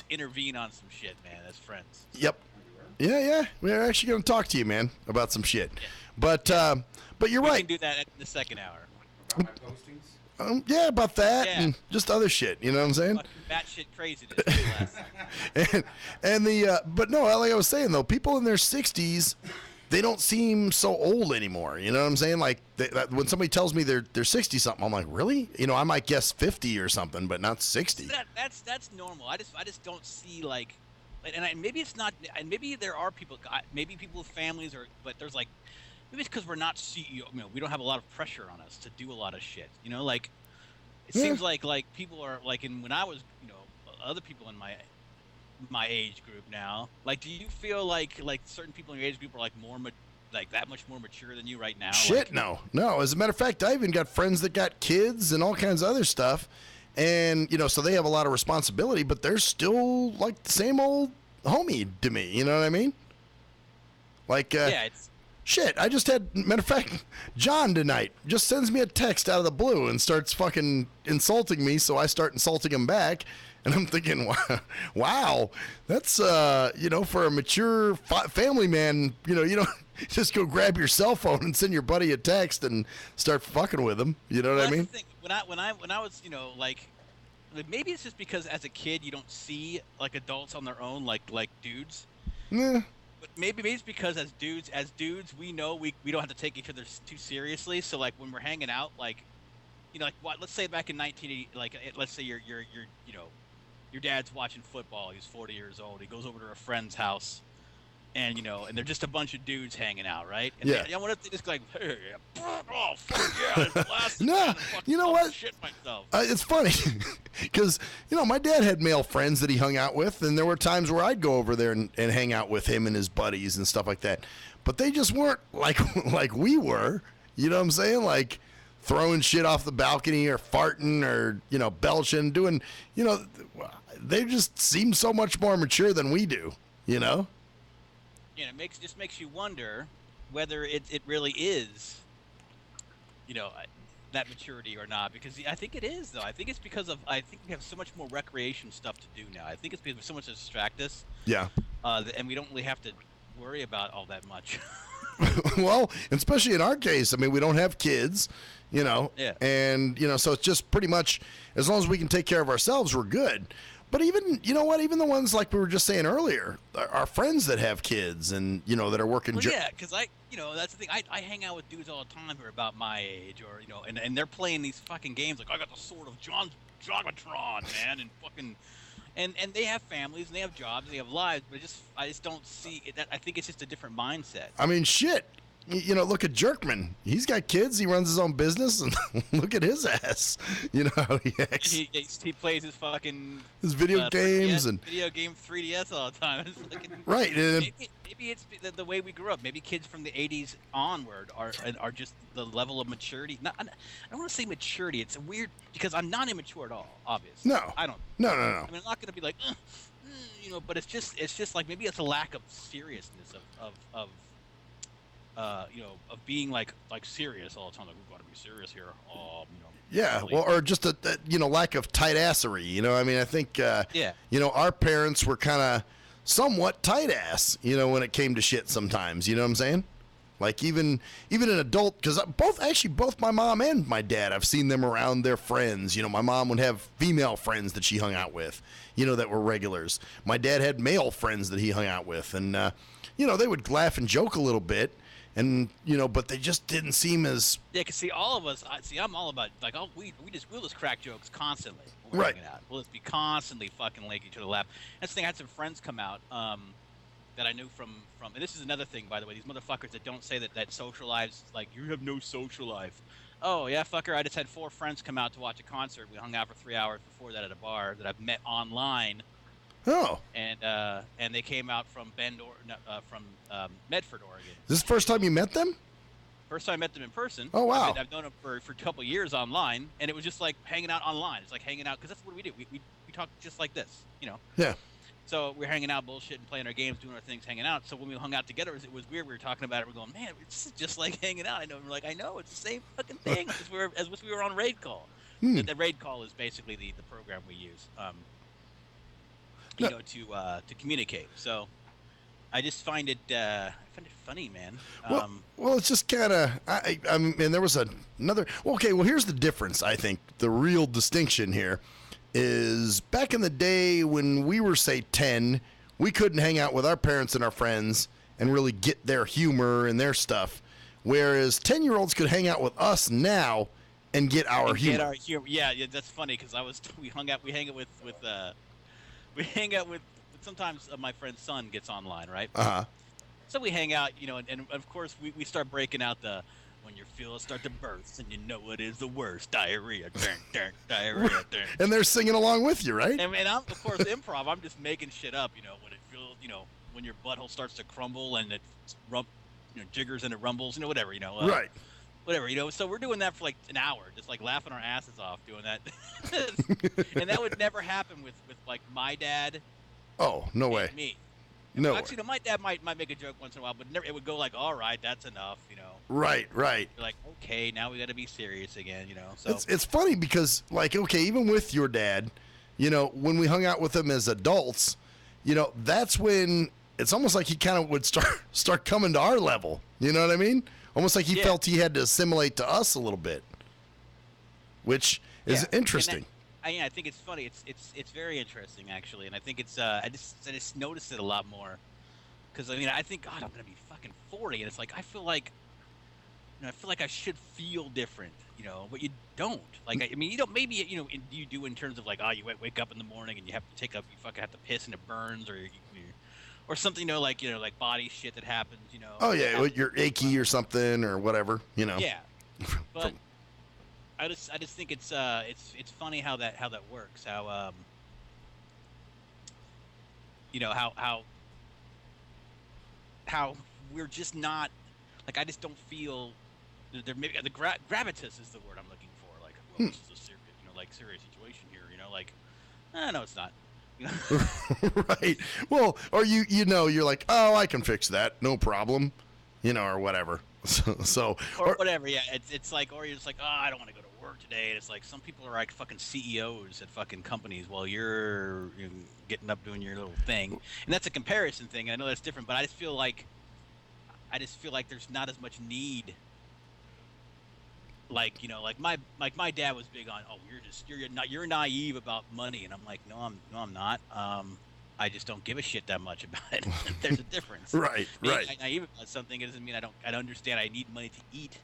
intervene on some shit, man, as friends. Yep. Yeah. We're actually going to talk to you, man, about some shit. Yeah. But you're right. We can do that in the second hour. About my postings? Yeah, about that and just other shit. You know what I'm saying? Batshit craziness. But no, like I was saying though, people in their 60s, they don't seem so old anymore. You know what I'm saying? Like when somebody tells me they're 60 something, I'm like, really? You know, I might guess 50 or something, but not 60. That's normal. I just don't see like, and maybe it's not, and maybe there are people, maybe people with families, but there's like. Maybe it's because we're not CEO. You know, we don't have a lot of pressure on us to do a lot of shit. You know, like it seems like people are like when I was, you know, other people in my age group now. Like, do you feel like certain people in your age group are like that much more mature than you right now? Shit, no. As a matter of fact, I even got friends that got kids and all kinds of other stuff, and you know, so they have a lot of responsibility, but they're still like the same old homie to me. You know what I mean? Like, yeah, it's. Shit, I just had, matter of fact, John tonight just sends me a text out of the blue and starts fucking insulting me, so I start insulting him back, and I'm thinking, wow, that's, you know, for a mature family man, you know, you don't just go grab your cell phone and send your buddy a text and start fucking with him, you know what I mean? That's the thing. When I was, you know, like, maybe it's just because as a kid you don't see, like, adults on their own, like dudes. Yeah. But maybe it's because as dudes, we know we don't have to take each other too seriously. So like when we're hanging out, like, you know, like what? Let's say back in 1980, like let's say you're you know, your dad's watching football. He's 40 years old. He goes over to a friend's house, and you know, and they're just a bunch of dudes hanging out, right? And yeah. What if they just go like, hey, oh fuck yeah, it's the last no, you know what? Shit myself. It's funny because you know my dad had male friends that he hung out with, and there were times where I'd go over there and hang out with him and his buddies and stuff like that. But they just weren't like we were. You know what I'm saying? Like throwing shit off the balcony or farting or you know belching, doing you know they just seem so much more mature than we do. You know. You know, it just makes you wonder whether it really is, you know, that maturity or not. Because I think it is, though. I think it's because I think we have so much more recreation stuff to do now. I think it's because we have so much to distract us. Yeah. And we don't really have to worry about all that much. Well, especially in our case, I mean, we don't have kids, you know. Yeah. And, you know, so it's just pretty much as long as we can take care of ourselves, we're good. But even, you know what, even the ones like we were just saying earlier, our friends that have kids and, you know, that are working. Well, yeah, because you know, that's the thing. I hang out with dudes all the time who are about my age or, you know, and they're playing these fucking games like, I got the sword of Jogatron, man, and fucking, and they have families and they have jobs and they have lives, but I just don't see it. I think it's just a different mindset. I mean, shit. You know, look at Jerkman. He's got kids. He runs his own business, and look at his ass. You know how he acts. He plays his fucking video games 3DS, and video game 3DS all the time. It's like, right. Maybe it's the way we grew up. Maybe kids from the 80s onward are just the level of maturity. I don't want to say maturity. It's weird because I'm not immature at all. Obviously, no. I don't. No. I mean, I'm not going to be like, you know. But it's just like maybe it's a lack of seriousness of you know, of being like serious all the time. Like, we've got to be serious here. You know. Yeah, well, or just a you know, lack of tight assery. You know, I mean, I think yeah. You know, our parents were kind of somewhat tight ass. You know, when it came to shit sometimes. You know what I'm saying? Like even an adult, because both my mom and my dad, I've seen them around their friends. You know, my mom would have female friends that she hung out with, you know, that were regulars. My dad had male friends that he hung out with, and you know, they would laugh and joke a little bit. And you know, but they just didn't seem as. Yeah, cause see, all of us. I'm all about like, we'll just crack jokes constantly. When we're hanging out. We'll just be constantly fucking like each other laugh. That's the thing. I had some friends come out. that I knew from, and this is another thing, by the way, these motherfuckers that don't say that social lives, like, you have no social life. Oh, yeah, fucker, I just had 4 friends come out to watch a concert. We hung out for 3 hours before that at a bar that I've met online. Oh. And they came out from Medford, Oregon. Is this the first time you met them? First time I met them in person. Oh, wow. I've known them for a couple years online, and it was just like hanging out online. It's like hanging out, because that's what we do. We talk just like this, you know. Yeah. So we're hanging out, bullshitting, playing our games, doing our things, hanging out. So when we hung out together, it was weird. We were talking about it. We're going, man, it's just like hanging out. I know. We're like, I know, it's the same fucking thing as if we were on Raid Call. The Raid Call is basically the program we use, to communicate. So I just find it funny, man. Well, it's just kind of. I mean, there was another. Well, okay, well, here's the difference. I think the real distinction here is back in the day when we were, say, 10, we couldn't hang out with our parents and our friends and really get their humor and their stuff, whereas 10-year-olds could hang out with us now and get our humor. Yeah, that's funny because we hang out with sometimes my friend's son gets online, right? So we hang out, you know, and of course we start breaking out the when your feelings start to burst and you know what is the worst, diarrhea, diarrhea. And they're singing along with you, right? And I'm, of course, improv. I'm just making shit up, you know, when it feels, you know, when your butthole starts to crumble and it jiggers and it rumbles, you know, whatever, you know. Right. Whatever, you know. So we're doing that for like an hour, just like laughing our asses off doing that. And that would never happen with like my dad. Oh, no way. Me. No. Actually, no, my dad might make a joke once in a while, but never, it would go like, all right, that's enough, you know. Right. You're like, okay, now we got to be serious again, you know. So it's funny because, like, okay, even with your dad, you know, when we hung out with him as adults, you know, that's when it's almost like he kind of would start coming to our level. You know what I mean? Almost like he felt he had to assimilate to us a little bit, which is interesting. I think it's funny. It's very interesting actually, and I think it's I just noticed it a lot more because I mean I think God I'm gonna be fucking 40, and it's like I feel like I should feel different, you know, but you don't. Like I mean you don't maybe you know you do in terms of like you wake up in the morning and you fucking have to piss and it burns or something, you know, like body shit that happens, you know. Oh yeah, you're achy or something or whatever, you know. Yeah, but. I just think it's funny how that works. How you know how we're just not like I just don't feel there maybe the gravitas is the word I'm looking for. Like well, this is a serious serious situation here. You know like no it's not. You know? Right. Well, or you know you're like I can fix that no problem, you know or whatever. So or whatever. Yeah. It's like or you're just like I don't want to go to work today, and it's like some people are like fucking CEOs at fucking companies while you're getting up doing your little thing, and that's a comparison thing. And I know that's different, but I just feel like there's not as much need. Like you know, like my dad was big on you're naive about money, and I'm like no I'm not. I just don't give a shit that much about it. There's a difference. Right. Being naive about something doesn't mean I don't understand. I need money to eat.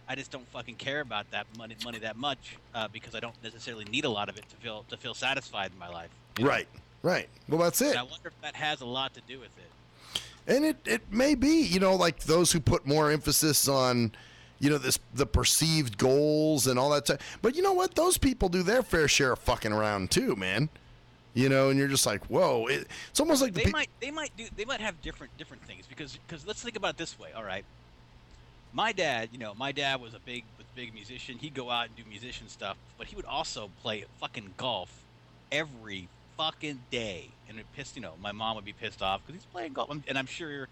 I just don't fucking care about that money that much because I don't necessarily need a lot of it to feel satisfied in my life. You know? Right. Well, that's it. And I wonder if that has a lot to do with it. And it may be, you know, like those who put more emphasis on, you know, the perceived goals and all that stuff. But you know what? Those people do their fair share of fucking around too, man. You know, and you're just like, whoa. It's almost like they might have different things because let's think about it this way. All right. My dad was a big musician. He'd go out and do musician stuff, but he would also play fucking golf every fucking day. And it pissed, you know, my mom would be pissed off because he's playing golf. And I'm sure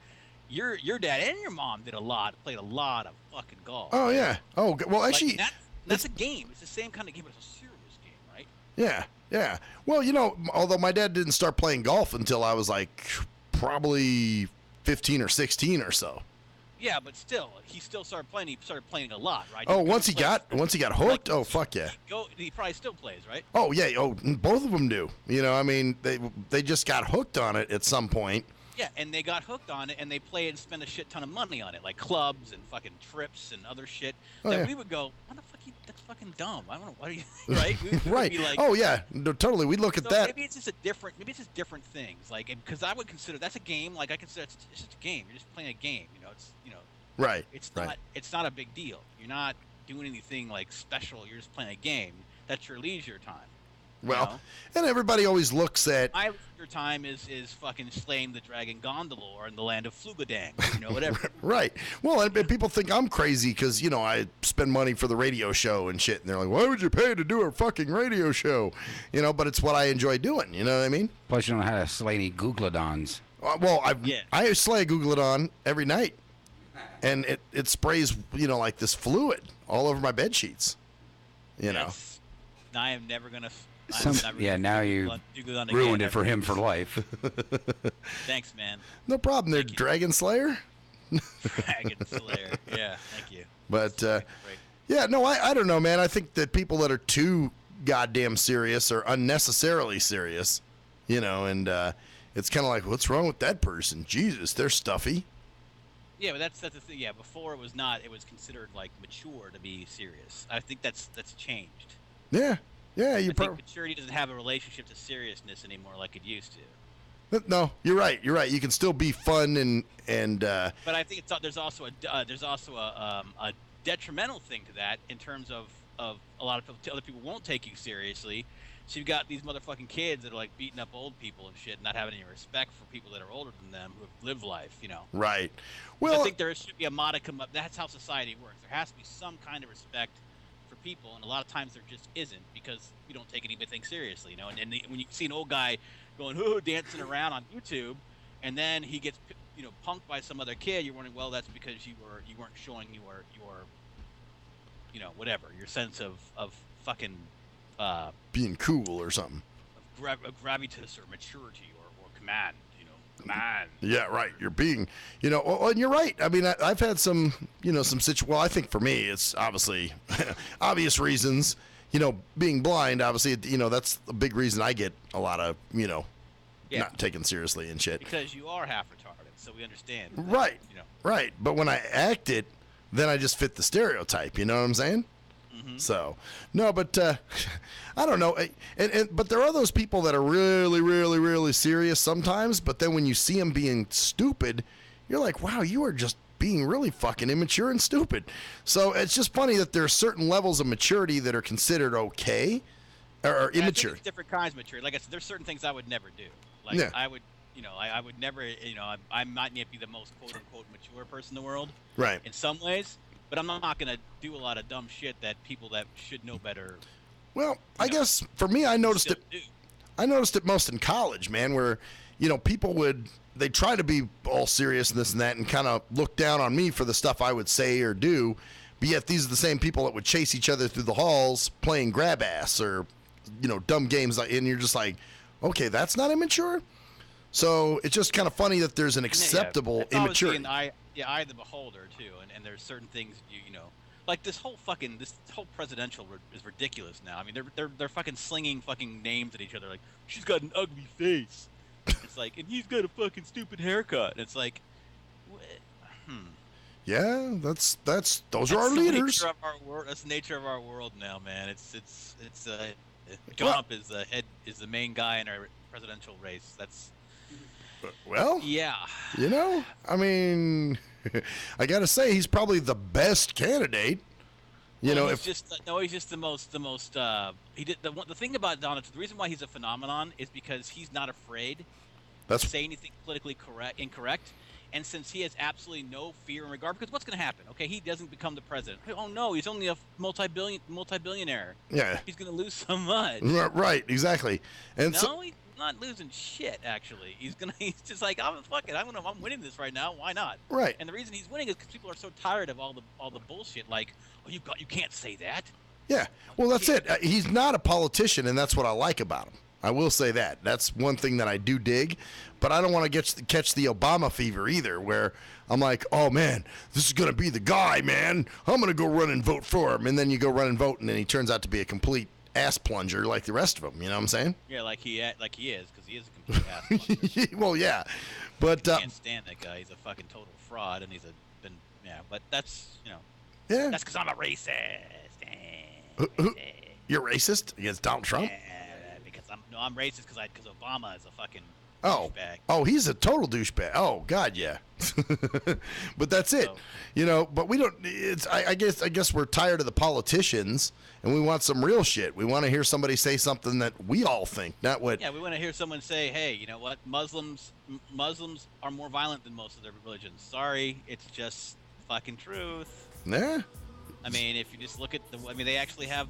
your dad and your mom played a lot of fucking golf. Oh yeah. Oh well, actually, like that's a game. It's the same kind of game, but it's a serious game, right? Yeah. Well, you know, although my dad didn't start playing golf until I was like probably 15 or 16 or so. Yeah, but still, he still started playing. He started playing a lot, right? Oh, once he got hooked, oh fuck yeah. He probably still plays, right? Oh yeah, both of them do. You know, I mean, they just got hooked on it at some point, Yeah, and they got hooked on it, and they play it and spend a shit ton of money on it, like clubs and fucking trips and other shit. Oh, that yeah. we would go, what the fuck? That's fucking dumb. I don't know. What are you? Right? We would Right. Be like, Oh yeah. No, totally. We look at so that. maybe it's just a different. Maybe it's just different things. Like, because I would consider that's a game. Like I consider it's just a game. You're just playing a game. Right. It's right. not. It's not a big deal. You're not doing anything like special. You're just playing a game. That's your leisure time. Well, and everybody always looks at. My leisure time is fucking slaying the dragon Gondolor in the land of Flugadang. Whatever. Right. Well, and people think I'm crazy because, I spend money for the radio show and shit. And they're like, why would you pay to do a fucking radio show? But it's what I enjoy doing. You know what I mean? Plus, you don't know how to slay any Googlodons. Well, I slay a Googlodon every night. And it sprays, like this fluid all over my bed sheets. Now I am never going to... now you ruined it for him for life. Thanks, man. No problem there, Dragon Slayer. Dragon Slayer. Yeah, thank you. But, yeah, no, I don't know, man. I think that people that are too goddamn serious are unnecessarily serious, and it's kind of like, what's wrong with that person? Jesus, they're stuffy. Yeah, but that's the thing. Yeah, before it was not. It was considered like mature to be serious. I think that's changed. Yeah. Yeah, I think maturity doesn't have a relationship to seriousness anymore like it used to. No, you're right. You're right. You can still be fun and. But I think there's also a detrimental thing to that in terms of a lot of other people won't take you seriously. So you've got these motherfucking kids that are like beating up old people and shit, and not having any respect for people that are older than them who have lived life. Right. Well, I think there should be a modicum of. That's how society works. There has to be some kind of respect for people, and a lot of times there just isn't because we don't take anything seriously, And when you see an old guy going dancing around on YouTube, and then he gets punked by some other kid, you're wondering, well, that's because you weren't showing your whatever your sense of fucking being cool or something, gravitas or maturity or command. Man. Yeah, right. You're being, and you're right. I mean, I've had some, some well, I think for me, it's obviously obvious reasons, being blind, obviously, that's a big reason I get a lot of, not taken seriously and shit. Because you are half retarded, so we understand. Right. Right. But when I act it, then I just fit the stereotype. You know what I'm saying? Mm-hmm. So, no, but I don't know. But there are those people that are really, really, really serious sometimes. But then when you see them being stupid, you're like, wow, you are just being really fucking immature and stupid. So it's just funny that there are certain levels of maturity that are considered okay or immature. I think it's different kinds of maturity. Like I said, there's certain things I would never do. Like I would, I would never, I might not be the most quote unquote mature person in the world. Right. In some ways. But I'm not going to do a lot of dumb shit that people that should know better. Well, I guess for me, I noticed it. I noticed it most in college, man, where people they try to be all serious and this and that, and kind of look down on me for the stuff I would say or do. But yet, these are the same people that would chase each other through the halls playing grab ass or dumb games, and you're just like, okay, that's not immature. So it's just kind of funny that there's an acceptable immaturity. The eye of the beholder too, and there's certain things like this whole presidential is ridiculous now. I mean, they're fucking slinging fucking names at each other like she's got an ugly face. It's like, and he's got a fucking stupid haircut. And it's like, Yeah, that's those are our leaders. That's the nature of our world now, man. Trump is the main guy in our presidential race. That's. Well, yeah. I mean, I gotta say he's probably the best candidate. He's just the most. He did the thing about Donald. The reason why he's a phenomenon is because he's not afraid to say anything politically incorrect, and since he has absolutely no fear in regard, because what's going to happen? Okay, he doesn't become the president. Oh no, he's only a multi-billionaire. Yeah, he's going to lose so much. Right, exactly. And he's not losing shit. Actually, he's just like, I'm winning this right now. Why not? Right. And the reason he's winning is because people are so tired of all the bullshit. Like, you can't say that. Yeah. Well, that's it. He's not a politician, and that's what I like about him. I will say that. That's one thing that I do dig, but I don't want to catch the Obama fever either, where I'm like, oh man, this is gonna be the guy, man. I'm gonna go run and vote for him, and then you go run and vote, and then he turns out to be a complete ass plunger like the rest of them. You know what I'm saying? Yeah, like he is, because he is a complete ass plunger. Well, yeah, But I can't stand that guy. He's a fucking total fraud, and he's But that's yeah. That's because I'm a racist. You're racist against Donald Trump? Yeah, because I'm racist because Obama is a fucking douchebag. Oh, he's a total douchebag. Oh God, yeah. But that's it, But we don't. It's I guess we're tired of the politicians, and we want some real shit. We want to hear somebody say something that we all think, not what. Yeah, we want to hear someone say, "Hey, you know what? Muslims are more violent than most of their religions." Sorry, it's just fucking truth. Yeah. I mean, if you just look at they actually have,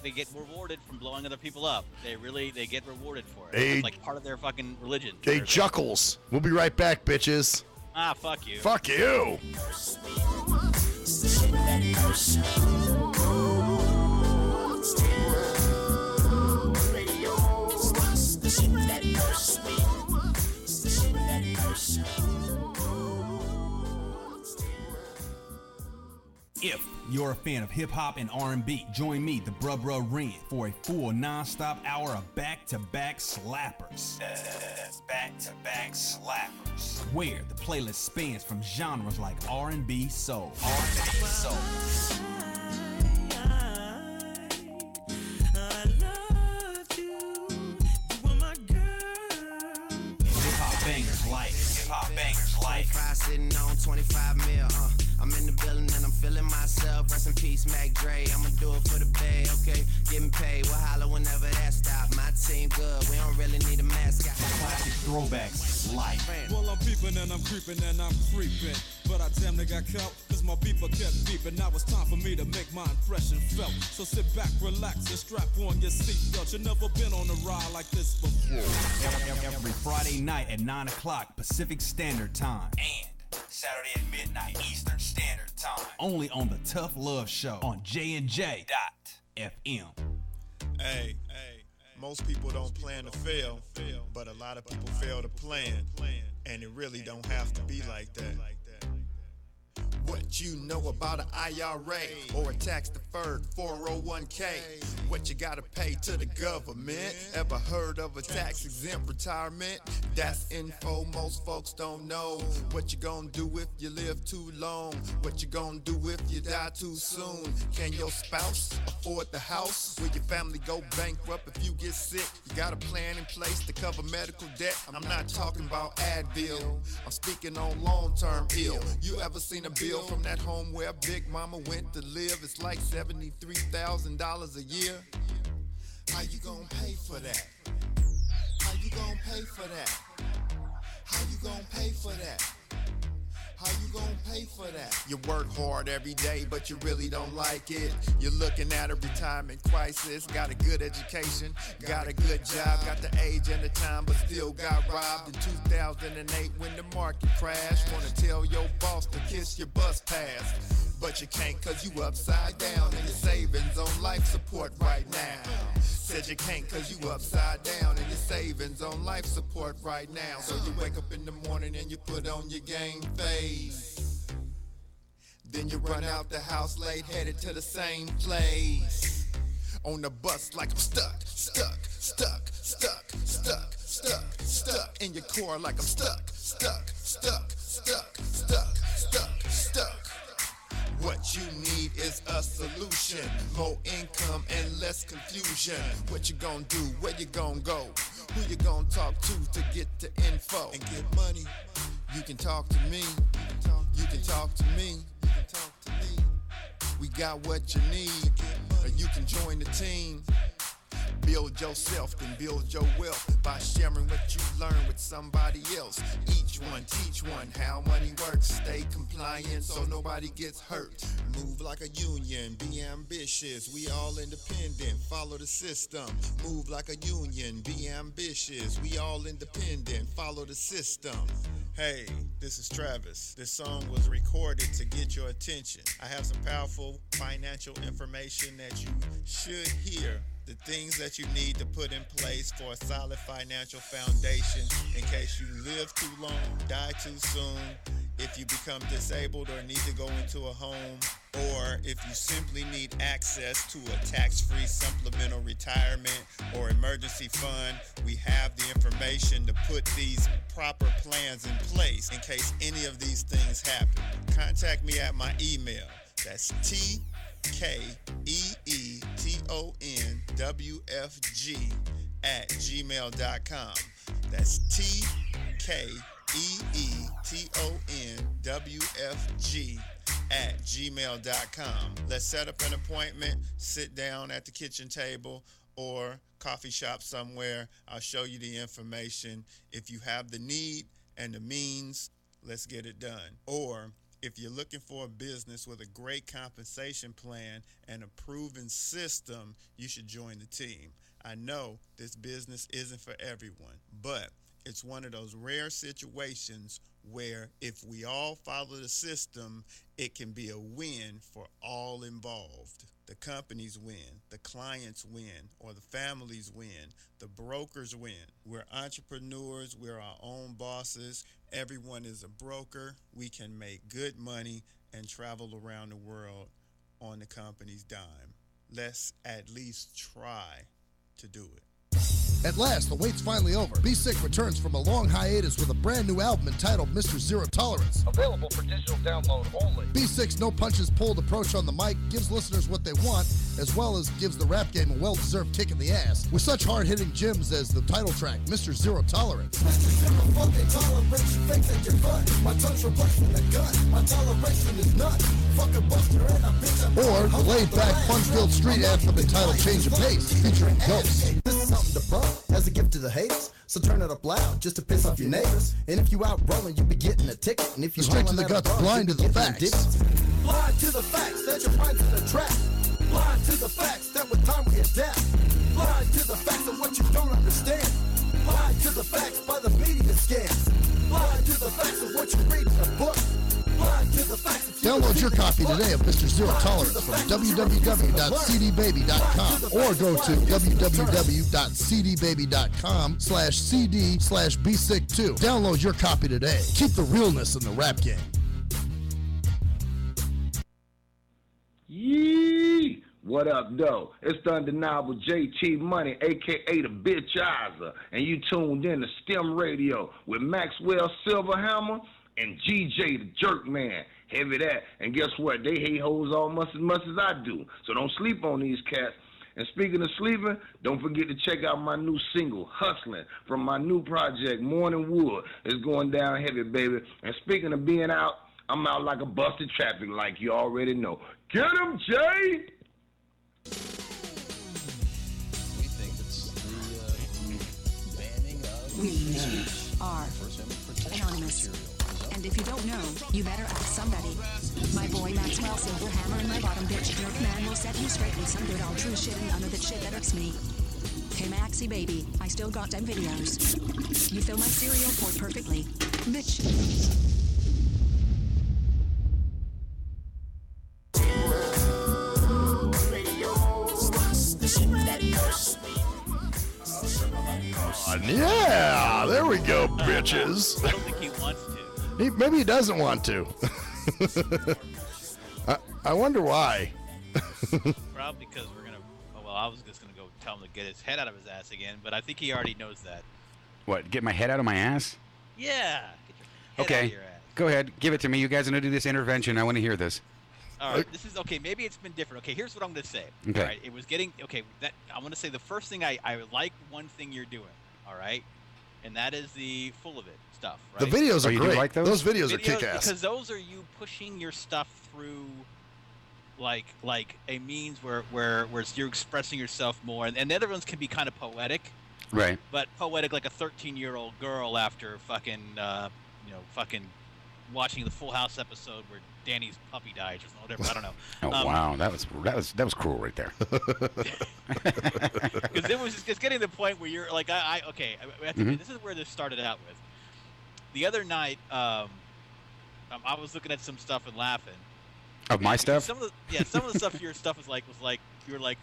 they get rewarded from blowing other people up. They get rewarded for it. It's like part of their fucking religion. Hey, Juckles. We'll be right back, bitches. Ah, fuck you. Fuck you. If you're a fan of hip-hop and R&B, join me, the Bruh Ren, for a full non-stop hour of back-to-back slappers. Back-to-back slappers. Where the playlist spans from genres like R&B, soul. Hip-hop bangers like 25 sitting on 25 mil, I'm in the building and I'm feeling myself. Rest in peace, Mac Dre. I'ma do it for the pay, okay? Getting paid, we'll holler whenever that stop. My team good, we don't really need a mascot. Classic throwbacks like. Well, I'm peeping and I'm creeping and I'm creeping. But I damn near got caught, cause my beeper kept beeping. Now it's time for me to make my impression felt. So sit back, relax, and strap on your seatbelt. You've never been on a ride like this before. Every Friday night at 9 o'clock Pacific Standard Time. And Saturday at midnight Eastern Standard Time. Only on the Tough Love Show on JNJ.FM. Hey, most people don't plan to fail, but a lot of people fail to plan, and it really don't have to be like that. What you know about an IRA or a tax-deferred 401k? What you gotta pay to the government? Ever heard of a tax-exempt retirement? That's info most folks don't know. What you gonna do if you live too long? What you gonna do if you die too soon? Can your spouse afford the house? Will your family go bankrupt if you get sick? You got a plan in place to cover medical debt? I'm not talking about Advil, I'm speaking on long-term ill. You ever seen a bill from that home where Big Mama went to live? It's like $73,000 a year. How you gonna pay for that? How you gonna pay for that? How you gonna pay for that? How you gonna pay for that? You work hard every day, but you really don't like it. You're looking at a retirement crisis. Got a good education, got a good job, got the age and the time, but still got robbed in 2008 when the market crashed. Wanna tell your boss to kiss your bus pass, but you can't cause you upside down and your savings on life support right now. Said you can't cause you upside down and your savings on life support right now. So you wake up in the morning and you put on your game face. Then you run out the house late, headed to the same place. On the bus like I'm stuck in your car like I'm stuck. What you need is a solution, more income and less confusion. What you gonna do, where you gonna go, who you gonna talk to get the info and get money? You can talk to me, you can talk to me. We got what you need, or you can join the team. Build yourself, then build your wealth by sharing what you learn with somebody else. Each one, teach one how money works. Stay compliant so nobody gets hurt. Move like a union, be ambitious. We all independent, follow the system. Move like a union, be ambitious. We all independent, follow the system. Hey, this is Travis. This song was recorded to get your attention. I have some powerful financial information that you should hear. The things that you need to put in place for a solid financial foundation in case you live too long, die too soon, if you become disabled or need to go into a home Or if you simply need access to a tax-free supplemental retirement or emergency fund, we have the information to put these proper plans in place in case any of these things happen. Contact me at my email. That's tkeetonwfg@gmail.com. That's tkeetonwfg@gmail.com. Let's set up an appointment, sit down at the kitchen table or coffee shop somewhere. I'll show you the information. If you have the need and the means, let's get it done. Or if you're looking for a business with a great compensation plan and a proven system, you should join the team. I know this business isn't for everyone, but it's one of those rare situations where if we all follow the system, it can be a win for all involved. The companies win, the clients win, or the families win, the brokers win. We're entrepreneurs, we're our own bosses. Everyone is a broker. We can make good money and travel around the world on the company's dime. Let's at least try to do it. At last, the wait's finally over. Be Sick returns from a long hiatus with a brand new album entitled Mr. Zero Tolerance. Available for digital download only. Be Sick's no punches pulled approach on the mic gives listeners what they want, as well as gives the rap game a well-deserved kick in the ass, with such hard-hitting gems as the title track, Mr. Zero Tolerance. Mr. Zero fucking tolerance, fakes at your butt. My tongue's replacing the gut. My toleration is nuts. Fuck a buster and a bitch. Or the laid-back, fun-filled street anthem entitled Change of Pace, featuring Ghosts. This is something to bump as a gift to the haters, so turn it up loud just to piss off your neighbors. And if you out rolling, you be getting a ticket. And if you Straight to the guts, blind to the facts. Blind to the facts that your mind's in a trap. Blind to the facts that with time we adapt. Blind to the facts of what you don't understand. Blind to the facts by the media scams. Blind to the facts of what you read in a book. Blind to the facts of Download your copy today of Mr. Zero Tolerance from www.cdbaby.com or go to www.cdbaby.com/cd/bsick2. Download your copy today. Keep the realness in the rap game. Yee! What up, though? It's the undeniable JT Money, a.k.a. the Bitchizer, and you tuned in to STIM Radio with Maxwell Silverhammer and GJ the Jerk Man. Heavy that. And guess what? They hate hoes almost as much as I do. So don't sleep on these cats. And speaking of sleeping, don't forget to check out my new single, Hustling, from my new project, Morning Wood. It's going down heavy, baby. And speaking of being out, I'm out like a busted traffic like you already know. Get him, Jay! We think it's the banning of We are anonymous. And if you don't know, you better ask somebody. My boy Maxwell Silverhammer and my bottom bitch Jerk Man will set you straight with some good old true shit and none of that shit that irks me. Hey Maxie baby, I still got them videos. You fill my cereal port perfectly. Bitch. Yeah, there we go, bitches. I don't think he wants to. Maybe he doesn't want to. I wonder why. Probably because we're gonna. Oh, well, I was just gonna go tell him to get his head out of his ass again, but I think he already knows that. What? Get my head out of my ass? Yeah. Get your head out Okay. of your ass. Go ahead. Give it to me. You guys are gonna do this intervention. I want to hear this. All right. This is okay. Maybe it's been different. Okay. Here's what I'm gonna say. Okay. All right. It was getting okay. That I'm gonna say the first thing I like one thing you're doing. All right. And that is the full of it stuff. Right? The videos are you do great. like those? Videos are kick-ass. Because those are you pushing your stuff through, like a means where you're expressing yourself more, and the other ones can be kind of poetic. Right. But poetic like a 13-year-old girl after fucking fucking watching the Full House episode where Danny's puppy died or whatever. I don't know. Oh wow, that was cruel right there. Because it was just getting to the point where you're like, this is where this started out with. The other night, I was looking at some stuff and laughing. Of my stuff? Some of the stuff your stuff was like you were like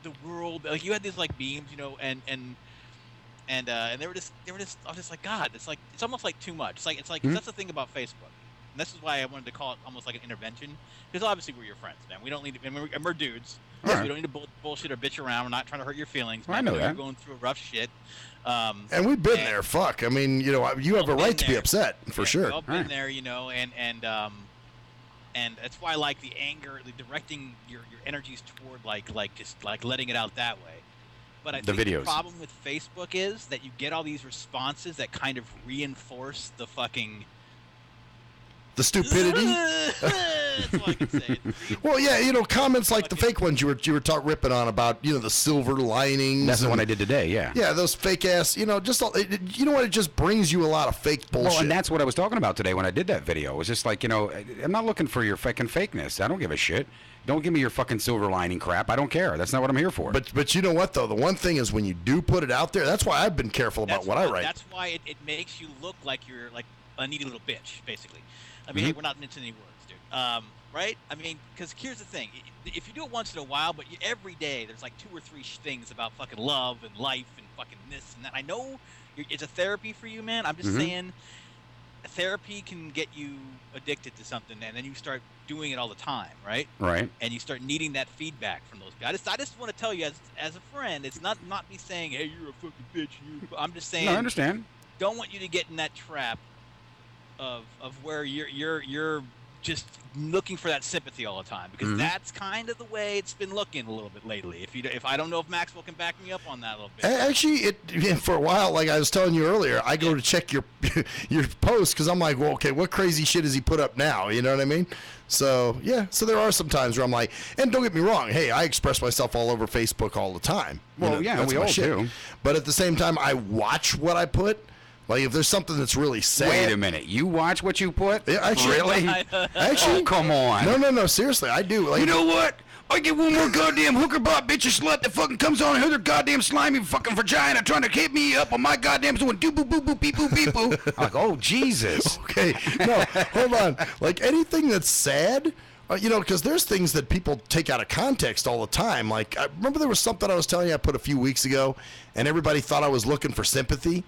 the world, like you had these like beams, and they were just I was just like, God, it's almost like too much. It's like that's the thing about Facebook. And this is why I wanted to call it almost like an intervention, because obviously we're your friends, man. We don't need to, and we're dudes. All right. We don't need to bullshit or bitch around. We're not trying to hurt your feelings. Well, I man. know You're that. going through rough shit. And we've been there. Fuck. I mean, you know, you have a right to be upset for sure. We've all been there, you know, and that's why I like the anger, the directing your energies toward just letting it out that way. But I think the problem with Facebook is that you get all these responses that kind of reinforce the fucking the stupidity. That's all I can say. Well, yeah, you know, comments like the fake ones you were ripping on about, you know, the silver linings. That's the one I did today. Yeah. Yeah, those fake ass. You know, just you know what? It just brings you a lot of fake bullshit. Well, and that's what I was talking about today when I did that video. It was just like, you know, I'm not looking for your fucking fakeness. I don't give a shit. Don't give me your fucking silver lining crap. I don't care. That's not what I'm here for. But you know what though? The one thing is when you do put it out there. That's why I've been careful about what I write. That's why it makes you look like you're like a needy little bitch, basically. I mean, hey, we're not mincing any words, dude. Right? I mean, because here's the thing. If you do it once in a while, but every day there's like 2 or 3 things about fucking love and life and fucking this and that. I know it's a therapy for you, man. I'm just saying therapy can get you addicted to something, and then you start doing it all the time, right? Right. And you start needing that feedback from those people. I just want to tell you as a friend, it's not me saying, hey, you're a fucking bitch. I'm just saying. No, I understand. Don't want you to get in that trap of where you're just looking for that sympathy all the time, because that's kind of the way it's been looking a little bit lately. If I don't know if Maxwell can back me up on that a little bit. Actually, for a while, like I was telling you earlier, I go to check your post because I'm like, well, okay, what crazy shit has he put up now? You know what I mean? So yeah, so there are some times where I'm like, and don't get me wrong, hey, I express myself all over Facebook all the time. Well, you know, yeah, we all do. But at the same time, I watch what I put. Like, if there's something that's really sad. Wait a minute. You watch what you put? Yeah, actually, really? Actually, oh, come on. No. Seriously, I do. Like, you know what? I get one more goddamn hooker bot bitch or slut that fucking comes on and her goddamn slimy fucking vagina trying to hit me up on my goddamn doing do boo boo boo beep boo beep boo. I'm like, oh, Jesus. Okay. No, hold on. Like, anything that's sad. You know, because there's things that people take out of context all the time. Like, I remember there was something I was telling you I put a few weeks ago, and everybody thought I was looking for sympathy.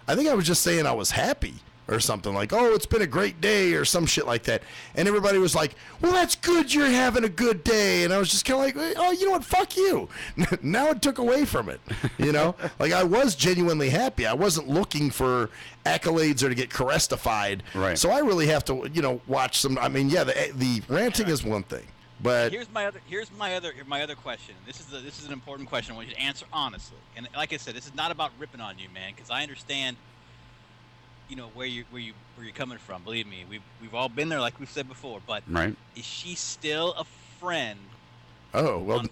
I think I was just saying I was happy or something, like, oh, it's been a great day or some shit like that. And everybody was like, well, that's good you're having a good day. And I was just kind of like, oh, you know what? Fuck you. Now it took away from it, you know? Like, I was genuinely happy. I wasn't looking for accolades or to get caressified. Right. So I really have to, you know, watch some. I mean, yeah, the ranting is one thing. But here's my other question. This is an important question. I want you to answer honestly. And like I said, this is not about ripping on you, man, because I understand, you know, where you're coming from. Believe me, we've all been there, like we've said before. But is she still a friend? Oh well,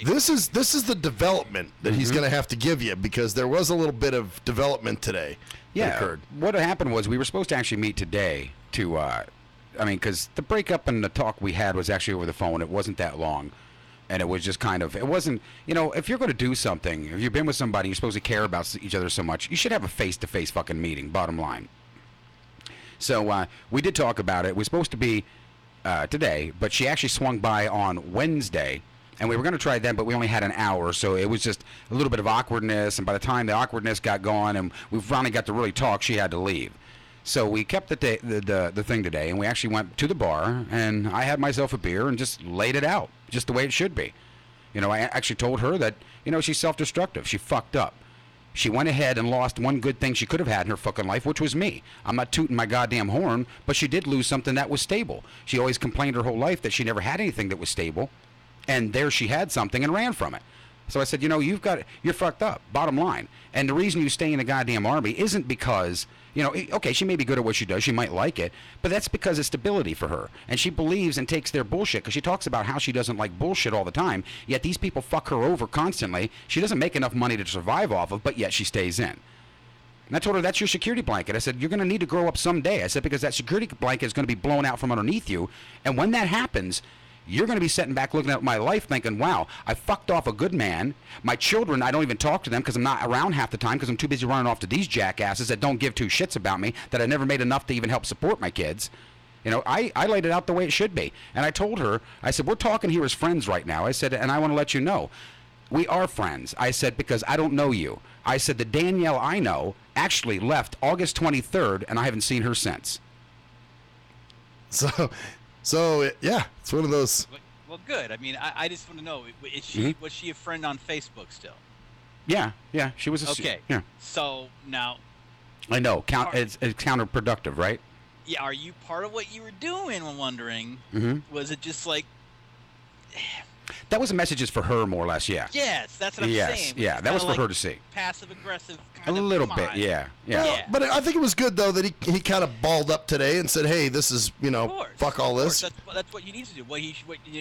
this is the development that he's going to have to give you, because there was a little bit of development today. Yeah. That occurred. What happened was we were supposed to actually meet today to. I mean, because the breakup and the talk we had was actually over the phone. It wasn't that long. And it was just kind of, it wasn't, you know, if you're going to do something, if you've been with somebody, you're supposed to care about each other so much, you should have a face-to-face fucking meeting, bottom line. So we did talk about it. It was supposed to be today, but she actually swung by on Wednesday. And we were going to try it then, but we only had an hour, so it was just a little bit of awkwardness. And by the time the awkwardness got gone and we finally got to really talk, she had to leave. So we kept the thing today, and we actually went to the bar, and I had myself a beer and just laid it out, just the way it should be. You know, I actually told her that, you know, she's self-destructive. She fucked up. She went ahead and lost one good thing she could have had in her fucking life, which was me. I'm not tooting my goddamn horn, but she did lose something that was stable. She always complained her whole life that she never had anything that was stable, and there she had something and ran from it. So I said, you know, you're fucked up, bottom line. And the reason you stay in the goddamn army isn't because, you know, okay, she may be good at what she does, she might like it, but that's because it's stability for her. And she believes and takes their bullshit, because she talks about how she doesn't like bullshit all the time, yet these people fuck her over constantly. She doesn't make enough money to survive off of, but yet she stays in. And I told her, that's your security blanket. I said, you're going to need to grow up someday. I said, because that security blanket is going to be blown out from underneath you, and when that happens, you're going to be sitting back looking at my life thinking, wow, I fucked off a good man. My children, I don't even talk to them because I'm not around half the time because I'm too busy running off to these jackasses that don't give two shits about me, that I never made enough to even help support my kids. You know, I laid it out the way it should be. And I told her, I said, we're talking here as friends right now. I said, and I want to let you know, we are friends. I said, because I don't know you. I said, the Danielle I know actually left August 23rd, and I haven't seen her since. Yeah, it's one of those. Well, good. I mean, I just want to know, is she was she a friend on Facebook still? Yeah, she was. Okay. Yeah. So now. I know. It's counterproductive, right? Yeah. Are you part of what you were doing? I'm wondering. Was it just like? That was messages for her, more or less. Yeah. Yes, that's what I'm saying. Yeah, that was for her to see. Passive aggressive. A little bit, yeah. Well, but I think it was good though that he kind of balled up today and said, "Hey, this is fuck all this." That's what you need to do.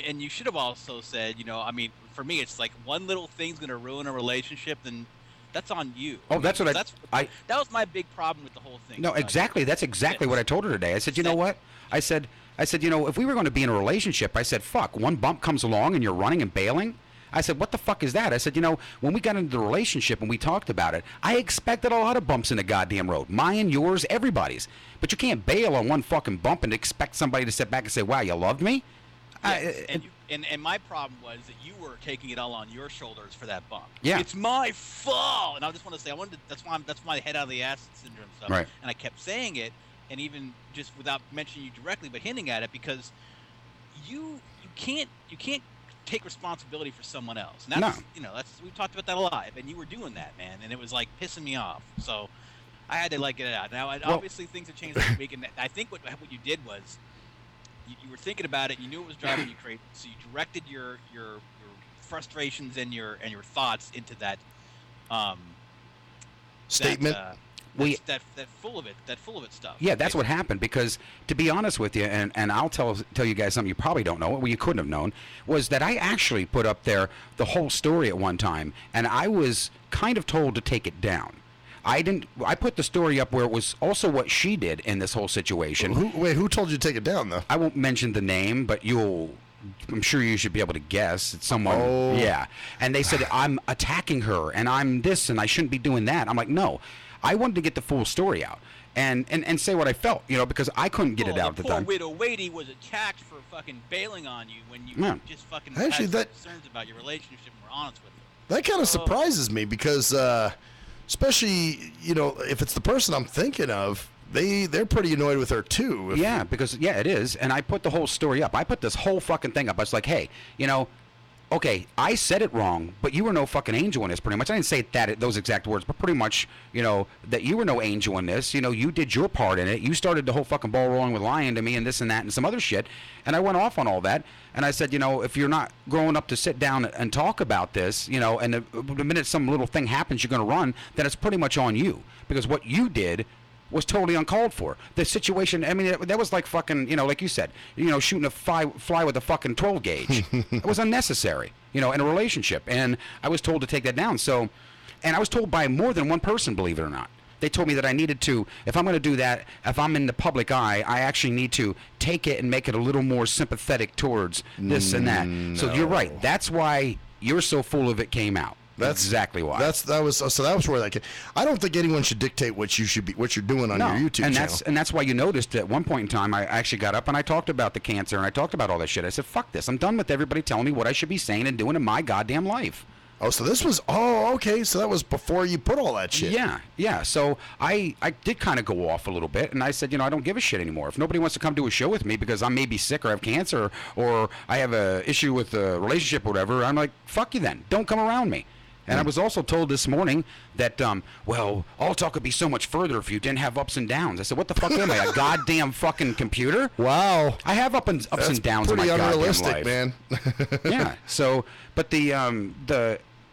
And you should have also said, I mean, for me, it's like one little thing's gonna ruin a relationship, then that's on you. Oh, that's what that was my big problem with the whole thing. No, exactly. That's exactly what I told her today. I said, you know what? I said, if we were going to be in a relationship, I said, fuck, one bump comes along and you're running and bailing. I said, what the fuck is that? I said, when we got into the relationship and we talked about it, I expected a lot of bumps in the goddamn road. Mine, yours, everybody's. But you can't bail on one fucking bump and expect somebody to sit back and say, wow, you loved me? And my problem was that you were taking it all on your shoulders for that bump. Yeah. It's my fault. And I just want to say, that's my head out of the ass syndrome stuff. Right. And I kept saying it, and even just without mentioning you directly, but hinting at it, because you can't take responsibility for someone else. And that's, we've talked about that a lot, and you were doing that, man, and it was like pissing me off. So I had to get it out. Now, obviously things have changed this week, and I think what you did was you were thinking about it, you knew it was driving you crazy, so you directed your frustrations and your thoughts into that statement. That full of it stuff. Yeah, that's what happened, because to be honest with you, and I'll tell you guys something you probably don't know, well, you couldn't have known, was that I actually put up there the whole story at one time, and I was kind of told to take it down. I put the story up where it was also what she did in this whole situation. Who told you to take it down, though? I won't mention the name, but I'm sure you should be able to guess. It's someone. Oh. Yeah. And they said, I'm attacking her, and I'm this, and I shouldn't be doing that. I'm like, no. I wanted to get the full story out and say what I felt, because I couldn't get it out at the time. Poor widow Wadey was attacked for fucking bailing on you when you just fucking Actually, had concerns about your relationship and were honest with her. That kind of surprises me because, especially, if it's the person I'm thinking of, they're pretty annoyed with her too. Yeah, because it is. And I put the whole story up. I put this whole fucking thing up. I was like, hey, okay, I said it wrong, but you were no fucking angel in this, pretty much. I didn't say those exact words, but pretty much, that you were no angel in this. You did your part in it. You started the whole fucking ball rolling with lying to me and this and that and some other shit. And I went off on all that. And I said, if you're not growing up to sit down and talk about this, and the minute some little thing happens, you're going to run, then it's pretty much on you. Because what you did was totally uncalled for. The situation, I mean, that was like fucking, like you said, shooting a fly with a fucking 12 gauge. It was unnecessary, in a relationship. And I was told to take that down. So, and I was told by more than one person, believe it or not. They told me that I needed to, if I'm going to do that, if I'm in the public eye, I actually need to take it and make it a little more sympathetic towards this and that. No. So you're right. That's why You're So Full of It came out. That's exactly why. That was where that came. I don't think anyone should dictate what you're doing on your YouTube channel. And that's why you noticed at one point in time I actually got up and I talked about the cancer and I talked about all that shit. I said, fuck this. I'm done with everybody telling me what I should be saying and doing in my goddamn life. Oh, so this was okay. So that was before you put all that shit. Yeah. So I did kind of go off a little bit, and I said, I don't give a shit anymore. If nobody wants to come do a show with me because I may be sick or have cancer or I have a issue with a relationship or whatever, I'm like, fuck you then. Don't come around me. And I was also told this morning that, all talk would be so much further if you didn't have ups and downs. I said, what the fuck am I, a goddamn fucking computer? Wow. I have ups and downs in my goddamn life. Pretty unrealistic, man. Yeah. So, but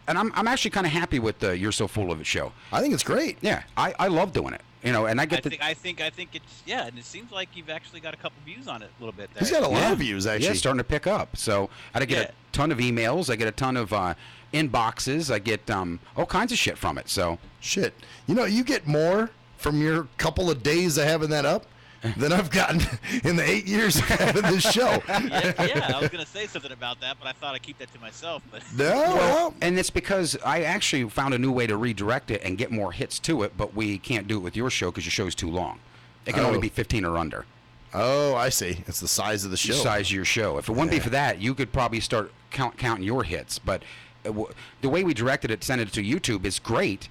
and I'm actually kind of happy with the You're So Full of It show. I think it's great. Yeah. I love doing it. And I get I think it's and it seems like you've actually got a couple views on it a little bit there. He's got a lot of views actually. Yeah, starting to pick up. So I get a ton of emails. I get a ton of inboxes. I get all kinds of shit from it. So shit. You get more from your couple of days of having that up than I've gotten in the 8 years of having this show. Yeah, I was going to say something about that, but I thought I'd keep that to myself. But and it's because I actually found a new way to redirect it and get more hits to it, but we can't do it with your show because your show's too long. It can only be 15 or under. Oh, I see. It's the size of the show. The size of your show. If it wouldn't be for that, you could probably start counting your hits. But the way we directed it, sent it to YouTube is great.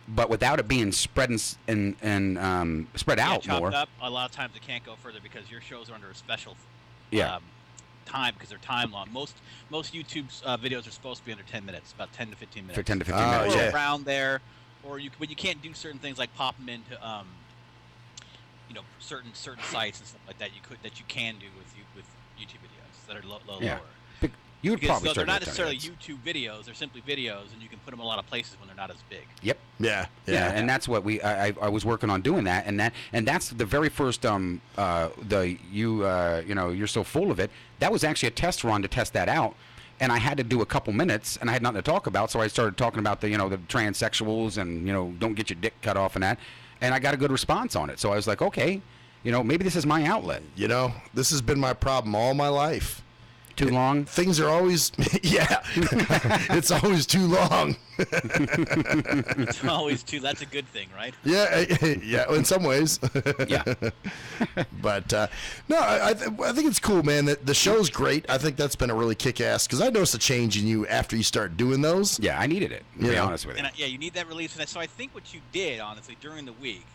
but without it being spread spread out chopped more. Up, a lot of times it can't go further because your shows are under a special time because they're time long. Most YouTube videos are supposed to be under 10 minutes, about 10 to 15 minutes. For 10 to 15 minutes, or around there, but you can't do certain things like pop them into certain sites and stuff like that. You can do with YouTube videos that are lower. You would because probably they're not start necessarily YouTube videos; they're simply videos, and you can put them a lot of places when they're not as big. Yep. Yeah. And that's what I was working on doing that, and that's the very first you're so full of it. That was actually a test run to test that out, and I had to do a couple minutes, and I had nothing to talk about, so I started talking about the transsexuals and don't get your dick cut off and that, and I got a good response on it. So I was like, okay, maybe this is my outlet. This has been my problem all my life. Too long? Things are always, it's always too long. It's always too, that's a good thing, right? Yeah, in some ways. Yeah. But, no, I think it's cool, man. The show's great. I think that's been a really kick-ass, because I noticed a change in you after you start doing those. Yeah, I needed it, to be honest with you. And you need that release. So I think what you did, honestly, during the week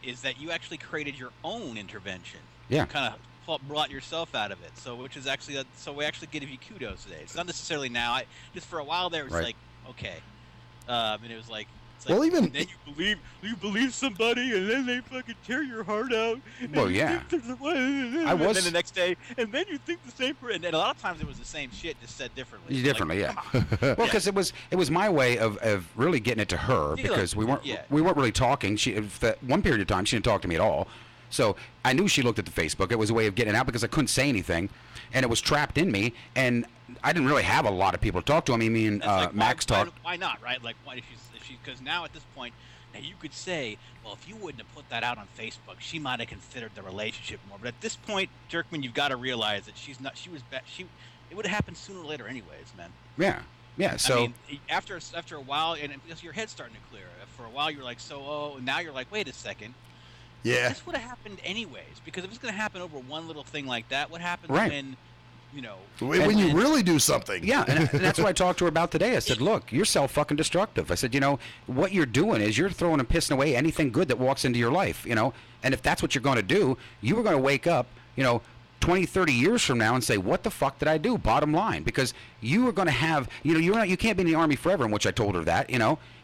is that you actually created your own intervention. Yeah. You kind of brought yourself out of it, which is actually so we actually give you kudos today. It's not necessarily now. Just for a while there, it was like okay, and it was like. Well, even and then you believe somebody, and then they fucking tear your heart out. Well, yeah. And then the next day, and then you think the same. And a lot of times it was the same shit, just said differently. Yeah. Well, because it was my way of really getting it to her because we weren't really talking. For one period of time, she didn't talk to me at all. So I knew she looked at the Facebook. It was a way of getting it out because I couldn't say anything, and it was trapped in me. And I didn't really have a lot of people to talk to. I mean, Max talked. Why not, right? Like, why if she? Because now at this point, now you could say, well, if you wouldn't have put that out on Facebook, she might have considered the relationship more. But at this point, Jerkman, you've got to realize that she's not. It would have happened sooner or later, anyways, man. Yeah. So I mean, after a while, and your head's starting to clear. For a while, you're like, now you're like, wait a second. Yeah. This would have happened anyways, because if it's going to happen over one little thing like that, what happens when, when you really do something? Yeah, and that's what I talked to her about today. I said, look, you're self-fucking-destructive. I said, what you're doing is you're throwing and pissing away anything good that walks into your life, and if that's what you're going to do, you are going to wake up, 20, 30 years from now and say, what the fuck did I do? Bottom line, because you are going to have, you can't be in the Army forever, in which I told her that,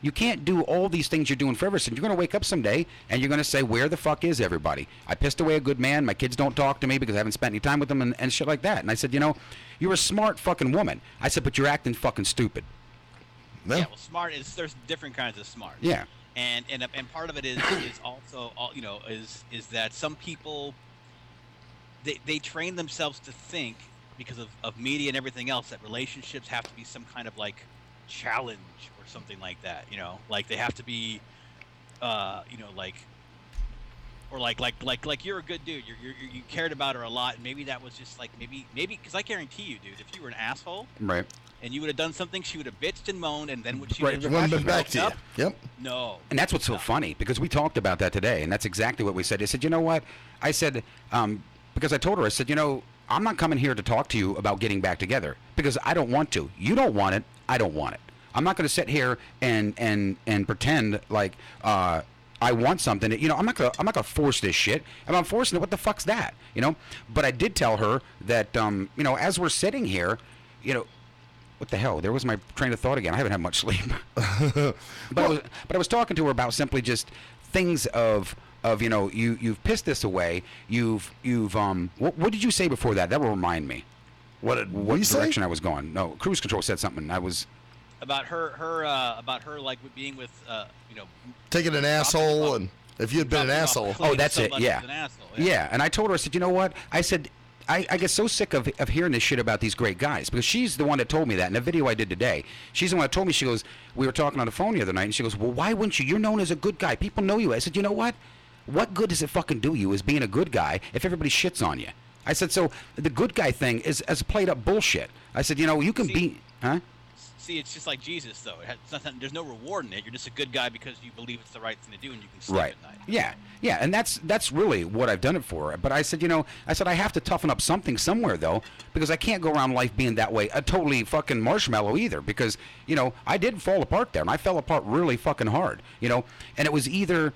you can't do all these things you're doing forever. So you're going to wake up someday and you're going to say, where the fuck is everybody? I pissed away a good man. My kids don't talk to me because I haven't spent any time with them and shit like that. And I said, you're a smart fucking woman. I said, but you're acting fucking stupid. Yeah, well, smart there's different kinds of smart. Yeah. And part of it is also, is that some people, they train themselves to think, because of media and everything else, that relationships have to be some kind of like challenge or something like that, like they have to be, like you're a good dude, you cared about her a lot, and maybe that was just like maybe because I guarantee you, dude, if you were an asshole, right, and you would have done something, she would have bitched and moaned, and then when she would have back to you. Yep. No. And that's what's so funny, because we talked about that today, and that's exactly what we said. I said, you know what? I said, because I told her, I said, I'm not coming here to talk to you about getting back together because I don't want to. You don't want it. I don't want it. I'm not going to sit here and pretend like I want something. I'm not gonna force this shit. If I'm forcing it, what the fuck's that? But I did tell her that as we're sitting here, what the hell? There was my train of thought again. I haven't had much sleep. But I was talking to her about simply just things of you've pissed this away. You've what did you say before that? That will remind me. What direction I was going? No, cruise control said something. I was about her like being with taking an asshole, and if you had been an asshole. Oh, that's it. Yeah. Yeah. And I told her, I said, you know what? I said, I get so sick of hearing this shit about these great guys, because she's the one that told me that in the video I did today. She's the one that told me. She goes, we were talking on the phone the other night, and she goes, well, why wouldn't you? You're known as a good guy. People know you. I said, you know what? What good does it fucking do you as being a good guy if everybody shits on you? I said, so the good guy thing is as played up bullshit. I said, you can be, huh? See, it's just like Jesus, though. It's nothing, there's no reward in it. You're just a good guy because you believe it's the right thing to do, and you can sleep Right. at night. Yeah, and that's really what I've done it for. But I said, I have to toughen up something somewhere though, because I can't go around life being that way, a totally fucking marshmallow either. Because I did fall apart there, and I fell apart really fucking hard. And it was either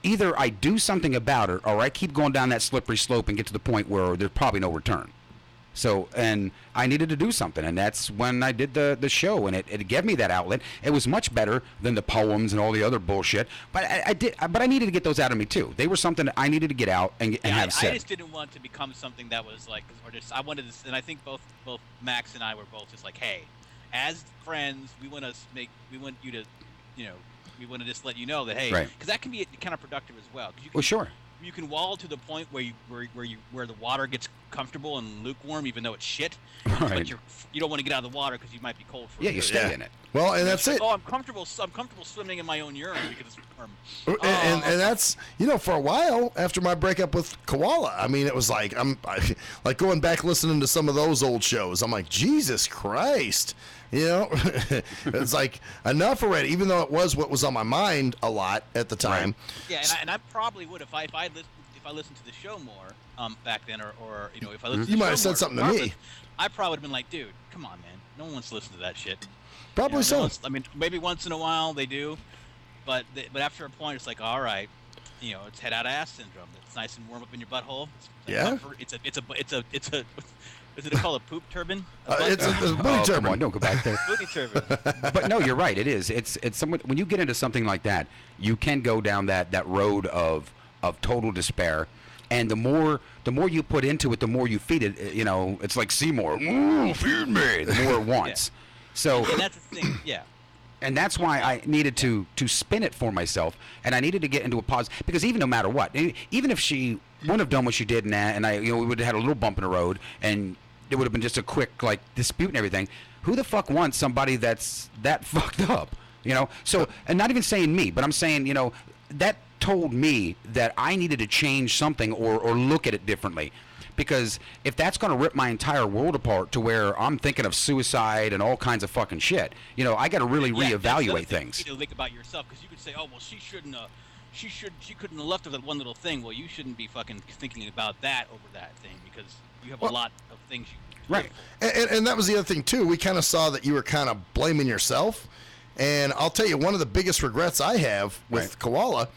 I do something about it, or I keep going down that slippery slope and get to the point where there's probably no return. So, and I needed to do something, and that's when I did the show, and it gave me that outlet. It was much better than the poems and all the other bullshit, but I needed to get those out of me too. They were something that I needed to get out and have said. I just didn't want to become something that was like, I wanted to, and I think both Max and I were both just like, hey, as friends, we want you to, we want to just let you know that, hey, because that can be kind of productive as well. Sure. You can wallow to the point where the water gets comfortable and lukewarm, even though it's shit. Right. But you don't want to get out of the water because you might be cold for you stay in it. Well, and that's it. Oh, I'm comfortable swimming in my own urine because it's warm. And that's for a while after my breakup with Koala. I mean, it was like like going back listening to some of those old shows. I'm like, Jesus Christ. It's like enough already, even though it was what was on my mind a lot at the time. Yeah, and I probably would if I listened to the show more back then, or if I listened to the show you might have said more, something to me. I probably would have been like, dude, come on, man, no one wants to listen to that shit. Probably so. I mean, maybe once in a while they do, but after a point, it's like, all right, it's head out of ass syndrome. It's nice and warm up in your butthole. It's a is it called a poop turban? It's a booty turban. Come on, don't go back there. Booty turban. But no, you're right. It is. It's somewhat, when you get into something like that, you can go down that road of total despair, and the more you put into it, the more you feed it. It's like Seymour. Ooh, feed me. The more it wants. So. And that's the thing. Yeah. And that's why I needed to spin it for myself, and I needed to get into a pause, because even no matter what, even if she wouldn't have done what she did, and I we would have had a little bump in the road, and it would have been just a quick dispute and everything. Who the fuck wants somebody that's that fucked up? So, and not even saying me, but I'm saying that told me that I needed to change something or look at it differently. Because if that's going to rip my entire world apart to where I'm thinking of suicide and all kinds of fucking shit, I got to really reevaluate things. You need to think about yourself, because you could say, oh, well, she couldn't have left with that one little thing. Well, you shouldn't be fucking thinking about that over that thing, because you have a lot of things you right. And that was the other thing too. We kind of saw that you were kind of blaming yourself, and I'll tell you, one of the biggest regrets I have with Koala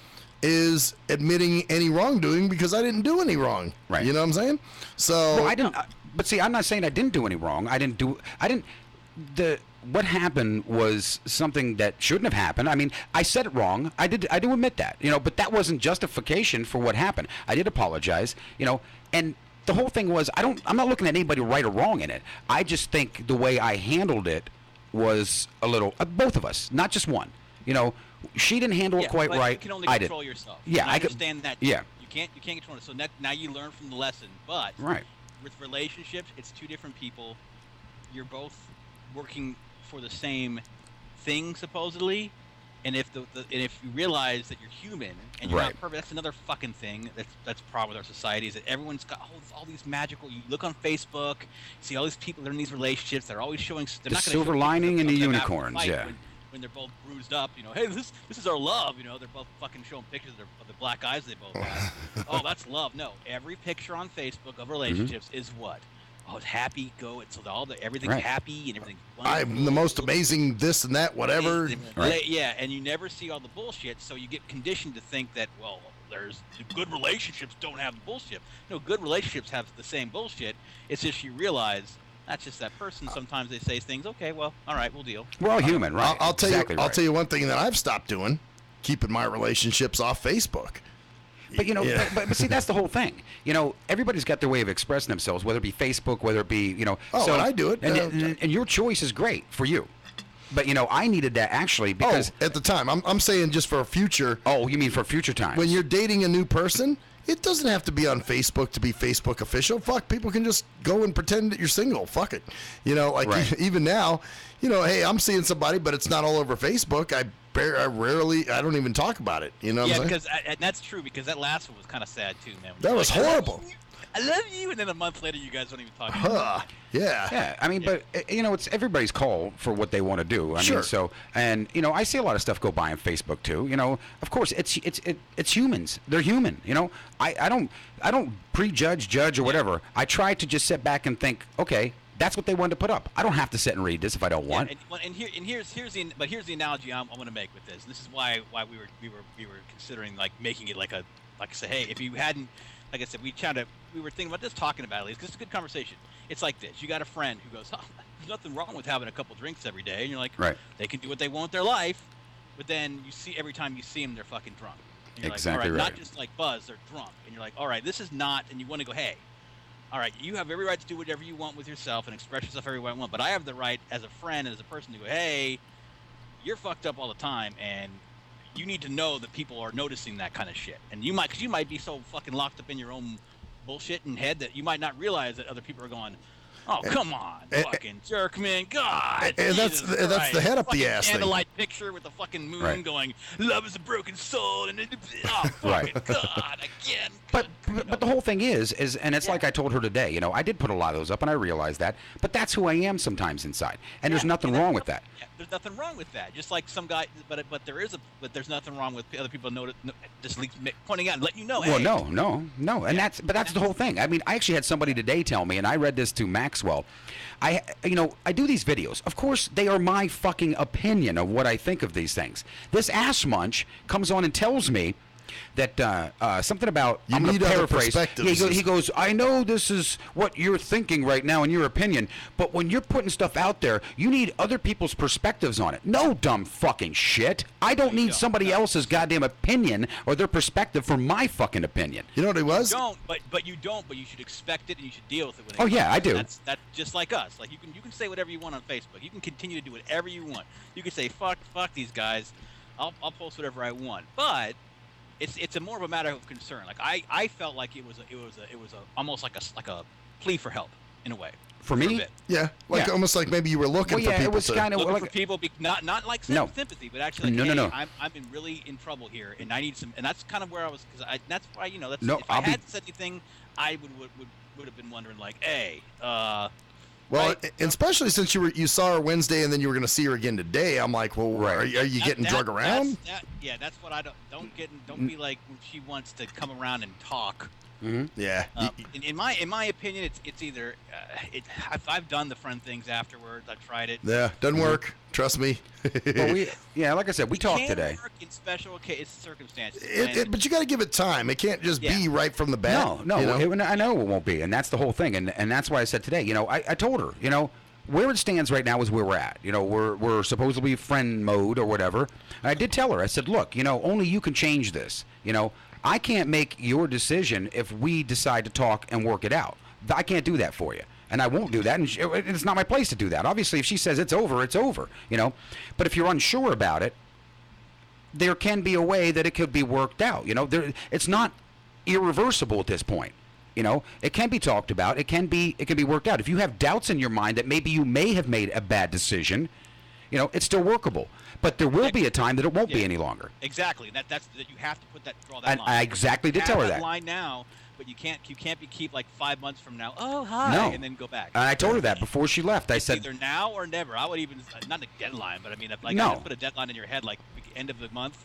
is admitting any wrongdoing, because I didn't do any wrong. Right. You know what I'm saying? So well, I didn't. But see, I'm not saying I didn't do any wrong. What happened was something that shouldn't have happened. I mean, I said it wrong. I do admit that. But that wasn't justification for what happened. I did apologize. And the whole thing was, I'm not looking at anybody right or wrong in it. I just think the way I handled it was a little, both of us, not just one. She didn't handle it quite right. You can only I control did. yourself. Yeah, I understand that. Yeah. You can't control it. So now you learn from the lesson. But with relationships, it's two different people. You're both working for the same thing, supposedly. And if if you realize that you're human and you're not perfect, that's another fucking thing that's a problem with our society, is that everyone's got all these magical. You look on Facebook, see all these people that are in these relationships. They're always showing the silver lining and the unicorns. When they're both bruised up, hey, this is our love. They're both fucking showing pictures of the black eyes they both have. Oh, that's love. No, every picture on Facebook of relationships is what? Oh, it's happy, go. It's everything's happy and everything's wonderful. I'm the most amazing this and that, whatever. Yeah, and you never see all the bullshit, so you get conditioned to think that, well, there's good relationships don't have the bullshit. No, good relationships have the same bullshit. It's just you realize that's just that person. Sometimes they say things, okay, well, all right, we'll deal. We're all human, right? I'll tell you one thing that I've stopped doing, keeping my relationships off Facebook. But but see, that's the whole thing. Everybody's got their way of expressing themselves, whether it be Facebook, whether it be so and I do it, and your choice is great for you. But I needed that actually because at the time, I'm saying just for a future. Oh, you mean for future times? When you're dating a new person, it doesn't have to be on Facebook to be Facebook official. Fuck, people can just go and pretend that you're single. Fuck it, even now, hey, I'm seeing somebody, but it's not all over Facebook. I don't even talk about it. You know what I'm saying? And that's true, because that last one was kind of sad too, man. That was horrible. I love you, and then a month later, you guys don't even talk. Yeah. Yeah, I mean, but it's everybody's call for what they want to do. I mean, so and I see a lot of stuff go by on Facebook too. Of course, it's humans. They're human. I don't prejudge, judge, or whatever. I try to just sit back and think, okay, that's what they wanted to put up. I don't have to sit and read this if I don't want. Here's the analogy I want to make with this. And this is why we were considering like making it like I say, hey, if you hadn't, like I said, we were thinking about this, talking about it, because it's a good conversation. It's like this: you got a friend who goes, "Oh, there's nothing wrong with having a couple drinks every day," and you're like, right. They can do what they want with their life, but then you see every time you see them, they're fucking drunk. And you're Exactly like, all right, right. not just like buzz, they're drunk, and you're like, all right, this is not, and you want to go, hey, all right, you have every right to do whatever you want with yourself and express yourself every way you want, but I have the right as a friend, as a person, to go, hey, you're fucked up all the time, and you need to know that people are noticing that kind of shit. And you might be so fucking locked up in your own bullshit and head that you might not realize that other people are going, oh, come on, fucking jerk, man, God. And that's the head up the ass thing. Candlelight picture with the fucking moon Right. going, love is a broken soul, and oh, fucking God, again. But the whole thing is, and it's like I told her today. I did put a lot of those up, and I realized that. But that's who I am sometimes inside, and there's nothing wrong with that. Yeah, there's nothing wrong with that. Just like some guy, but there's nothing wrong with other people just pointing out and letting you know. Well, hey, no, and that's the whole thing. I mean, I actually had somebody today tell me, and I read this to Maxwell. I do these videos. Of course, they are my fucking opinion of what I think of these things. This ass munch comes on and tells me that something about, I'm going to paraphrase. He goes, I know this is what you're thinking right now in your opinion, but when you're putting stuff out there, you need other people's perspectives on it. No dumb fucking shit. I don't need somebody else's goddamn opinion or their perspective for my fucking opinion. You know what it was? You don't, but you should expect it and you should deal with it. When it Oh, yeah, comes. I do. That's just like us. Like you can say whatever you want on Facebook. You can continue to do whatever you want. You can say fuck these guys. I'll post whatever I want. But it's a more of a matter of concern. Like I felt like it was almost like a plea for help in a way. For me? Yeah, almost like maybe you were looking for people. It was kind of looking for people, not like sympathy, but actually, like, no. I'm in really in trouble here, and I need some. And that's kind of where I was, because that's why that's. No, if I hadn't said anything, I would have been wondering like, hey. Well, right? and especially since you saw her Wednesday and then you were going to see her again today, I'm like, well, are you getting drug around? That's what I don't be like when she wants to come around and talk. Mm-hmm. Yeah. In my opinion, it's either I've done the friend things afterwards. I've tried it. Yeah, doesn't work. Trust me. Well, like I said, we talked can today. Work in special circumstances. But you got to give it time. It can't just be right from the bat. No. I know it won't be, and that's the whole thing. And that's why I said today. I told her. Where it stands right now is where we're at. We're supposedly friend mode or whatever. And I did tell her. I said, look, only you can change this. I can't make your decision if we decide to talk and work it out. I can't do that for you, and I won't do that, and it's not my place to do that. Obviously, if she says it's over, it's over, But if you're unsure about it, there can be a way that it could be worked out. It's not irreversible at this point. It can be talked about. It can be worked out. If you have doubts in your mind that maybe you may have made a bad decision, it's still workable. But there will be a time that it won't be any longer. Exactly. That's that you have to draw that line. I exactly did tell her that. Line now, but you can't keep like 5 months from now. Oh hi, no. And then go back. And I told her that before she left. I said either now or never. I would even not a deadline, but I mean, I would put a deadline in your head, like end of the month.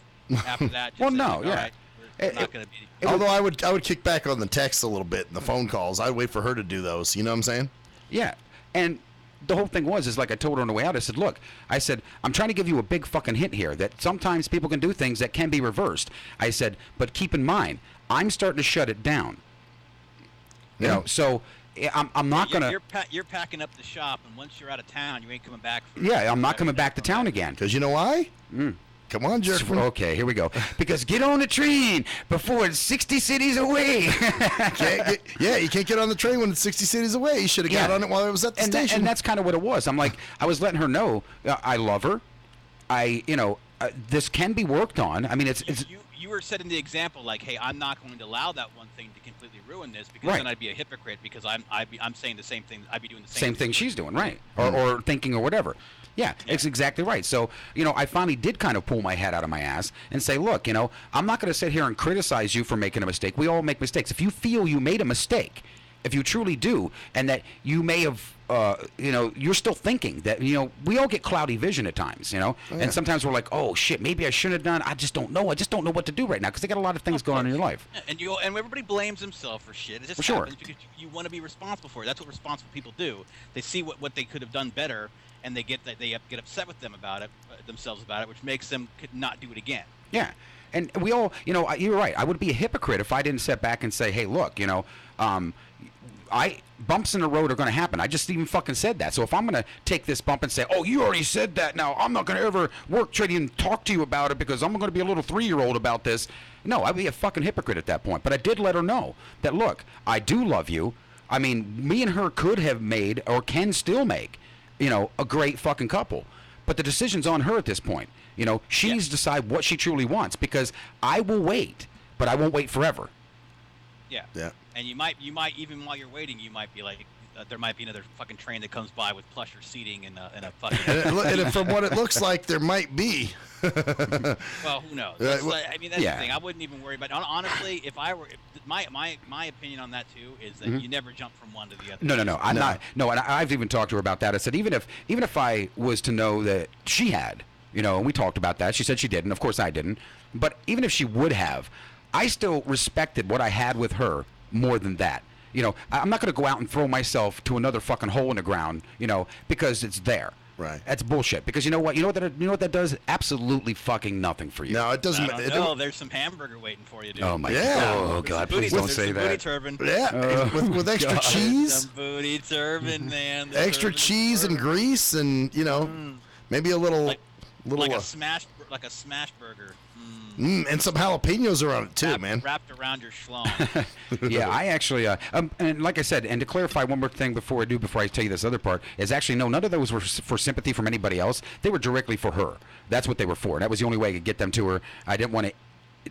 After that, just Right, we're not going to be. Although I would kick back on the text a little bit and the phone calls. I'd wait for her to do those. You know what I'm saying? Yeah, and the whole thing is like I told her on the way out, I said, look, I'm trying to give you a big fucking hint here that sometimes people can do things that can be reversed. I said, but keep in mind, I'm starting to shut it down. So I'm not going to... You're packing up the shop, and once you're out of town, you ain't coming back. I'm not coming back to town again. Because you know why? Come on, Jerkman. Okay, here we go. Because get on the train before it's 60 cities away. You can't get on the train when it's 60 cities away. You should have got on it while I was at the station. And that's kind of what it was. I'm like, I was letting her know I love her. This can be worked on. I mean, it's you were setting the example, like, hey, I'm not going to allow that one thing to completely ruin this, because then I'd be a hypocrite, because I'm saying the same thing. I'd be doing the same thing she's doing, right? Or thinking or whatever. Yeah, it's exactly right. So, I finally did kind of pull my head out of my ass and say, look, I'm not going to sit here and criticize you for making a mistake. We all make mistakes. If you feel you made a mistake, if you truly do, and that you may have, you're still thinking that, we all get cloudy vision at times, and sometimes we're like, oh shit, maybe I shouldn't have done. I just don't know. I just don't know what to do right now because they got a lot of things going on in your life. Yeah, and everybody blames himself for shit. It just happens because you want to be responsible for it. That's what responsible people do. They see what they could have done better, and they get upset with themselves about it, which makes them not do it again. Yeah. And we all, you're right. I would be a hypocrite if I didn't sit back and say, hey, look, bumps in the road are going to happen. I just even fucking said that. So if I'm going to take this bump and say, oh, you already said that, now I'm not going to ever work trading and talk to you about it because I'm going to be a little 3-year-old about this. No, I'd be a fucking hypocrite at that point. But I did let her know that, look, I do love you. I mean, me and her could have made or can still make, a great fucking couple. But the decision's on her at this point. She needs to decide what she truly wants because I will wait, but I won't wait forever. Yeah. Yeah. And you might even while you're waiting, you might be like, there might be another fucking train that comes by with plusher seating and a fucking. and from what it looks like, there might be. Well, who knows? That's the thing. I wouldn't even worry about it. Honestly, if I were, my opinion on that too is that you never jump from one to the other. No. I'm not. No, and I've even talked to her about that. I said even if I was to know that she had, and we talked about that. She said she didn't. Of course, I didn't. But even if she would have, I still respected what I had with her more than that. I'm not going to go out and throw myself to another fucking hole in the ground, because it's there. Right. That's bullshit. Because you know what that does? Absolutely fucking nothing for you. No, it doesn't. No, there's some hamburger waiting for you, dude. Oh my God. Oh God, please don't say that. Booty turban. Yeah, with extra cheese. Some booty turban, man. Extra cheese and grease, and maybe a little, like a smash burger. And some jalapenos are on it too, man. Wrapped around your schlong. Yeah, I actually, and like I said, and to clarify one more thing before I tell you this other part, is actually no, none of those were for sympathy from anybody else. They were directly for her. That's what they were for. That was the only way I could get them to her. I didn't want to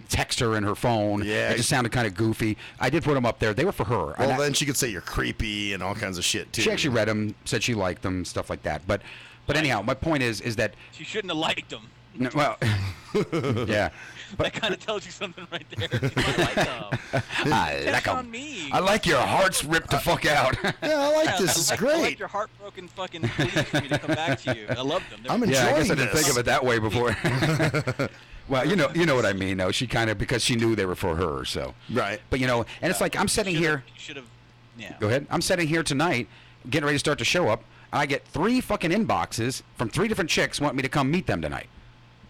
text her in her phone. Yeah. It just sounded kind of goofy. I did put them up there. They were for her. Well, then she could say you're creepy and all kinds of shit too. She actually read them, said she liked them, stuff like that. But anyhow, my point is that she shouldn't have liked them. No, well, yeah. That kind of tells you something right there. That's on me. I like your heart's ripped the fuck out. Yeah, I like this. It's great. I like your heartbroken fucking pleas for me to come back to you. I love them. I'm enjoying I guess I this. didn't think of it that way before. Well, you know what I mean. No, she kind of, because she knew they were for her. So right. But and it's like I'm sitting here. Should have. Yeah. Go ahead. I'm sitting here tonight, getting ready to start the show up, and I get 3 fucking inboxes from 3 different chicks wanting me to come meet them tonight.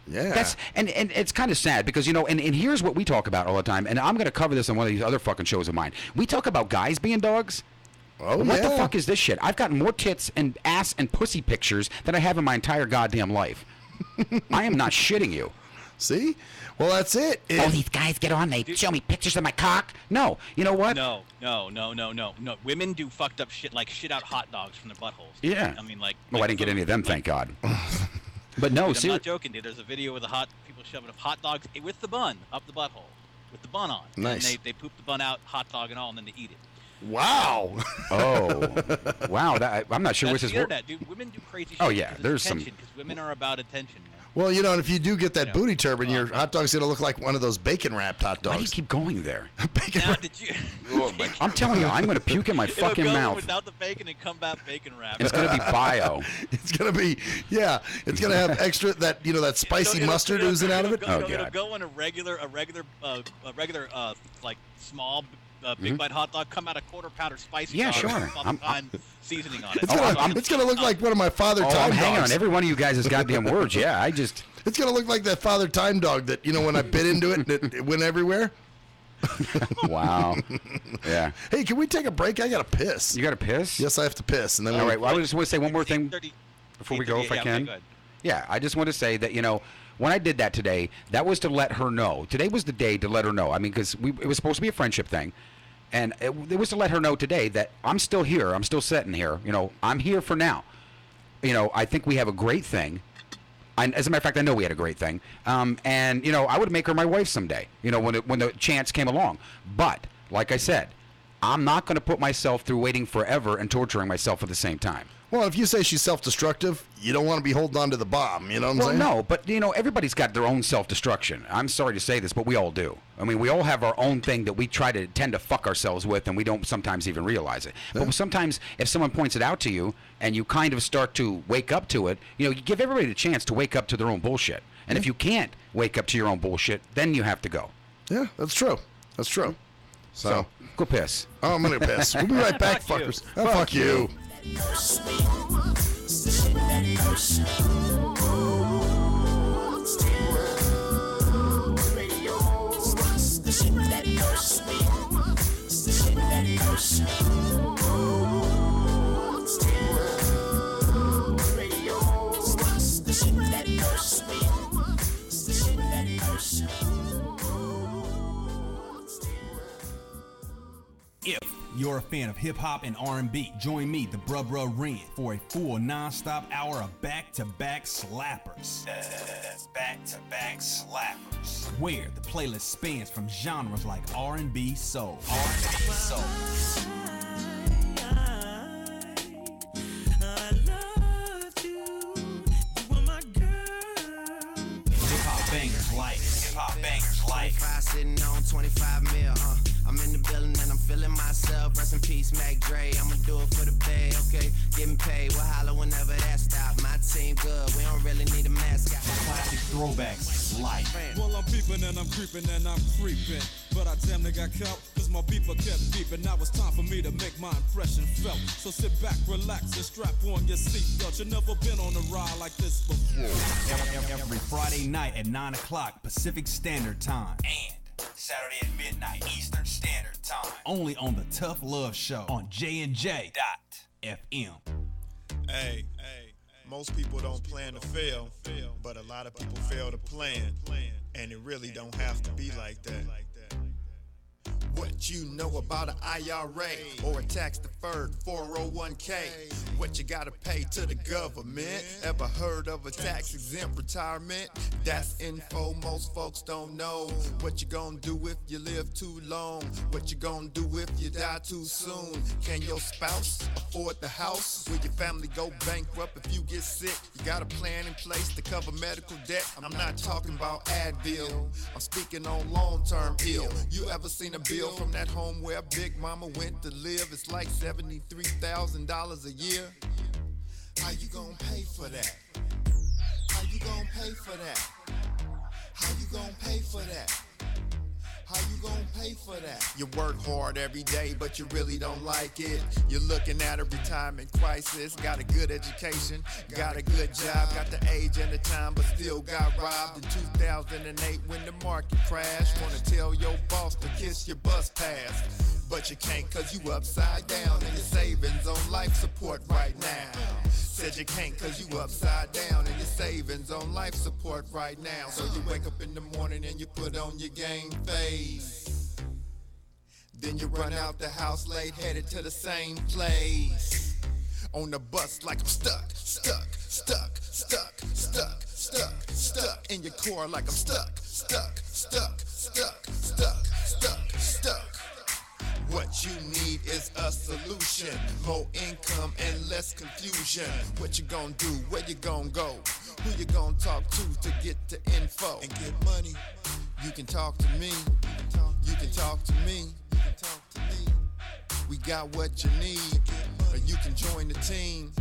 Yeah. That's and it's kind of sad because and here's what we talk about all the time, and I'm going to cover this on one of these other fucking shows of mine. We talk about guys being dogs. Oh, what the fuck is this shit? I've got more tits and ass and pussy pictures than I have in my entire goddamn life. I am not shitting you. See? Well, that's it. Oh, these guys get on, they show me pictures of my cock. No, you know what? No. Women do fucked up shit like shit out hot dogs from their buttholes. Yeah. I mean, like. I didn't get any of them, thank God. But no, dude, I'm not joking, dude. There's a video with people shoving up hot dogs with the bun up the butthole, with the bun on. Nice. And they poop the bun out, hot dog and all, and then they eat it. Wow. Oh, wow. I'm not sure which is. That's the internet, dude. Women do crazy shit. Oh yeah, there's some. Because women are about attention, man. Well, and if you do get that booty turban, your hot dog's gonna look like one of those bacon wrapped hot dogs. Why do you keep going there? Bacon. Now, did you? I'm telling you, I'm gonna puke in my fucking It'll go mouth. Without the bacon and come back bacon wrapped. It's gonna be bio. It's gonna be It's gonna have extra that spicy mustard oozing out of it. Oh god. It'll go in a regular like small. Big bite hot dog come out a quarter pounder spicy. Yeah, dog sure. I'm seasoning on it. It's gonna look like one of my Father Time dogs. Hang on, every one of you guys has goddamn words. Yeah, It's gonna look like that Father Time dog that when I bit into it, it went everywhere. Wow. Yeah. Hey, can we take a break? I gotta piss. You gotta piss? Yes, I have to piss. And then all right. Well, I just want to say one more thing before we go, if I can. Okay, yeah, I just want to say that when I did that today, that was to let her know. Today was the day to let her know. I mean, because it was supposed to be a friendship thing. And it was to let her know today that I'm still here. I'm still sitting here. I'm here for now. I think we have a great thing. As a matter of fact, I know we had a great thing. And, I would make her my wife someday, when the chance came along. But, like I said, I'm not going to put myself through waiting forever and torturing myself at the same time. Well, if you say she's self-destructive, you don't want to be holding on to the bomb. You know what I'm saying? Well, no, but everybody's got their own self-destruction. I'm sorry to say this, but we all do. I mean, we all have our own thing that we tend to fuck ourselves with, and we don't sometimes even realize it. But sometimes, if someone points it out to you, and you kind of start to wake up to it, you give everybody the chance to wake up to their own bullshit. And if you can't wake up to your own bullshit, then you have to go. Yeah, that's true. That's true. So go piss. Oh, I'm gonna piss. We'll be right back, fuckers. Fuck you. If you're a fan of hip-hop and R&B, join me, the Bruh Ren, for a full non-stop hour of back-to-back slappers. That's back-to-back slappers. Where the playlist spans from genres like R&B, soul. Hip-hop bangers like. 25 sitting on 25 mil, I'm in the building and I'm feeling myself. Rest in peace, Mac Dre. I'ma do it for the bay, okay? Getting paid, we'll holler whenever that stop. My team good, we don't really need a mascot. Classic throwbacks like. Well, I'm peeping and I'm creeping and I'm creeping. But I damn near got caught, cause my beeper kept beeping. Now it's time for me to make my impression felt. So sit back, relax, and strap on your seatbelt. You've never been on a ride like this before. Every Friday night at 9 o'clock Pacific Standard Time. And Saturday at midnight Eastern Standard Time. Only on the Tough Love Show on JNJ.FM. Hey, most people don't plan to fail, but a lot of people fail to plan, and it really don't have to be like that. What you know about an IRA or a tax-deferred 401k? What you gotta pay to the government? Ever heard of a tax-exempt retirement? That's info most folks don't know. What you gonna do if you live too long? What you gonna do if you die too soon? Can your spouse afford the house? Will your family go bankrupt if you get sick? You got a plan in place to cover medical debt? I'm not talking about Advil, I'm speaking on long-term ill. You ever seen a bill from that home where Big Mama went to live? It's like $73,000 a year. How you gonna pay for that? How you gonna pay for that? How you gonna pay for that? How you gonna pay for that? You work hard every day, but you really don't like it. You're looking at a retirement crisis. Got a good education, got a good job, got the age and the time, but still got robbed in 2008 when the market crashed. Wanna tell your boss to kiss your bus pass, but you can't cause you upside down and your savings on life support right now. Said you can't cause you upside down and your savings on life support right now. So you wake up in the morning and you put on your game face. Then you run out the house late, headed to the same place. On the bus like I'm stuck in your car like I'm stuck. What you need is a solution, more income and less confusion. What you gonna do, where you gonna go, who you gonna talk to get the info and get money? You can talk to me, you can talk to me, we got what you need, or you can join the team.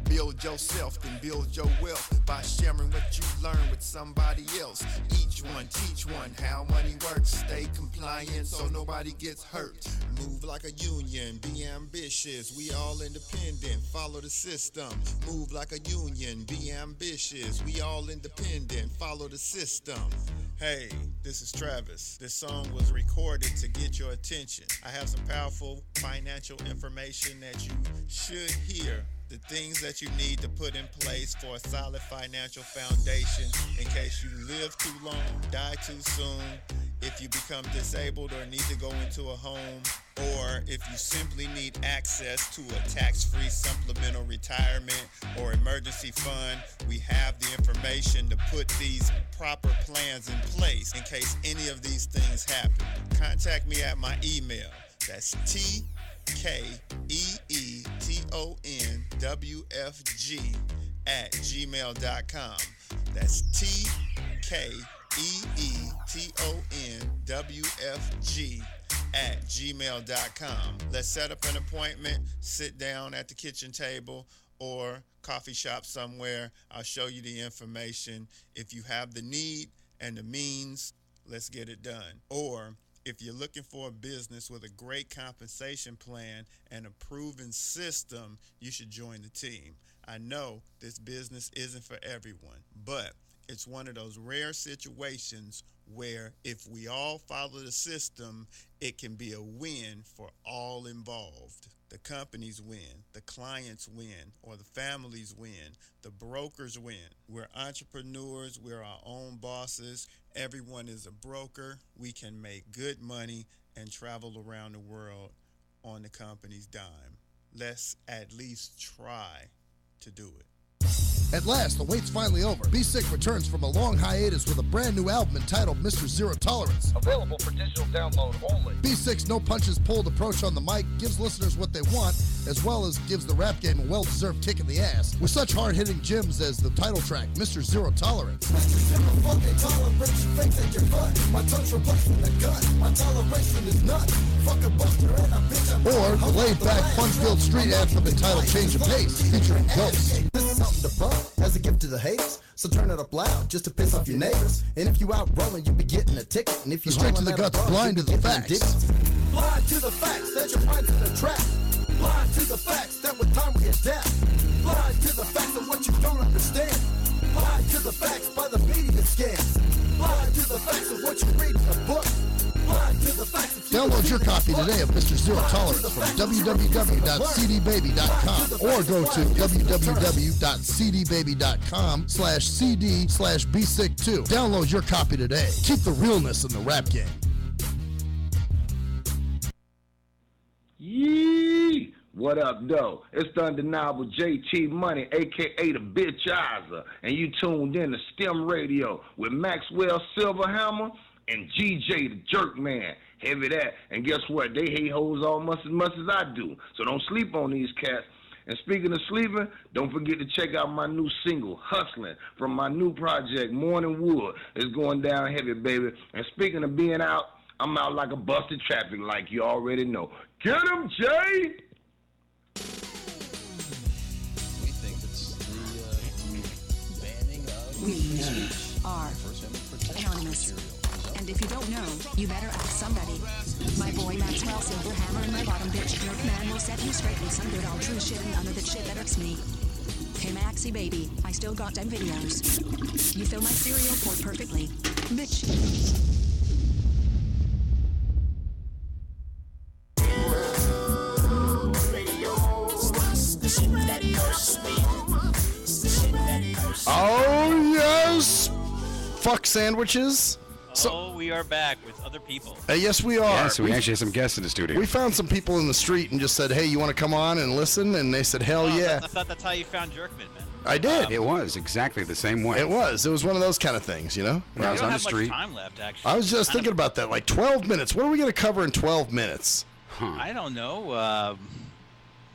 Build yourself, then build your wealth by sharing what you learn with somebody else. Each one, teach one how money works. Stay compliant so nobody gets hurt. Move like a union, be ambitious. We all independent, follow the system. Move like a union, be ambitious. We all independent, follow the system. Hey, this is Travis. This song was recorded to get your attention. I have some powerful financial information that you should hear. The things that you need to put in place for a solid financial foundation in case you live too long, die too soon, if you become disabled or need to go into a home, or if you simply need access to a tax-free supplemental retirement or emergency fund. We have the information to put these proper plans in place in case any of these things happen. Contact me at my email. That's TKEETANS TKEETONWFG@gmail.com. That's TKEETONWFG@gmail.com. Let's set up an appointment, sit down at the kitchen table or coffee shop somewhere. I'll show you the information. If you have the need and the means, let's get it done. Or if you're looking for a business with a great compensation plan and a proven system, you should join the team. I know this business isn't for everyone, but it's one of those rare situations where if we all follow the system, it can be a win for all involved. The companies win, the clients win, or the families win, the brokers win. We're entrepreneurs, we're our own bosses. Everyone is a broker. We can make good money and travel around the world on the company's dime. Let's at least try to do it. At last, the wait's finally over. Be Sick returns from a long hiatus with a brand new album entitled Mr. Zero Tolerance. Available for digital download only. Be Sick's no punches pulled approach on the mic gives listeners what they want, as well as gives the rap game a well-deserved kick in the ass, with such hard-hitting gems as the title track, Mr. Zero Tolerance. Mr. Zero fucking tolerance, you think that you're fun. My tongue's replacing the gun. My toleration is none. Fuck a buster and a bitch. Or the laid-back, fun-filled street anthem entitled Change of Pace, featuring Ghosts. This is something to bump as a gift to the haters, so turn it up loud just to piss off your neighbors. And if you out rolling, you be getting a ticket. And if you straight to the guts, blind to the facts. Blind to the facts that you're blind to the trap. Blind to the facts that with time we adapt. Blind to the facts of what you don't understand. Blind to the facts by the media scams. Blind to the facts of what you read in a book. Blind to the facts. Download your copy today of Mr. Zero Tolerance from www.cdbaby.com or go to www.cdbaby.com/cd/bsick2. Download your copy today. Keep the realness in the rap game. Yee! What up, though? It's the undeniable JT Money, a.k.a. the Bitchizer, and you tuned in to STIM Radio with Maxwell Silverhammer and GJ the Jerkman. Heavy that. And guess what? They hate hoes almost as much as I do. So don't sleep on these cats. And speaking of sleeping, don't forget to check out my new single, Hustling, from my new project, Morning Wood. It's going down heavy, baby. And speaking of being out, I'm out like a busted traffic like you already know. Get him, Jay! We think it's the banning of We speech. are First Amendment protected anonymous. material. And if you don't know, you better ask somebody. My boy Maxwell Silverhammer and my bottom bitch Jerk Man will set you straight with some good old true shit and none of that shit that irks me. Hey Maxie baby, I still got them videos. You fill my cereal quite perfectly. Bitch. Oh, yes! Fuck sandwiches. So we are back with other people. Yes, we are. Yeah, so we actually have some guests in the studio. We found some people in the street and just said, hey, you want to come on and listen? And they said, hell yeah. I thought that's how you found Jerkman, man. I did. It was exactly the same way. It was. It was one of those kind of things, you know? When I was don't on the have street. much time left, actually. I was just thinking about that. Like 12 minutes. What are we going to cover in 12 minutes? I don't know.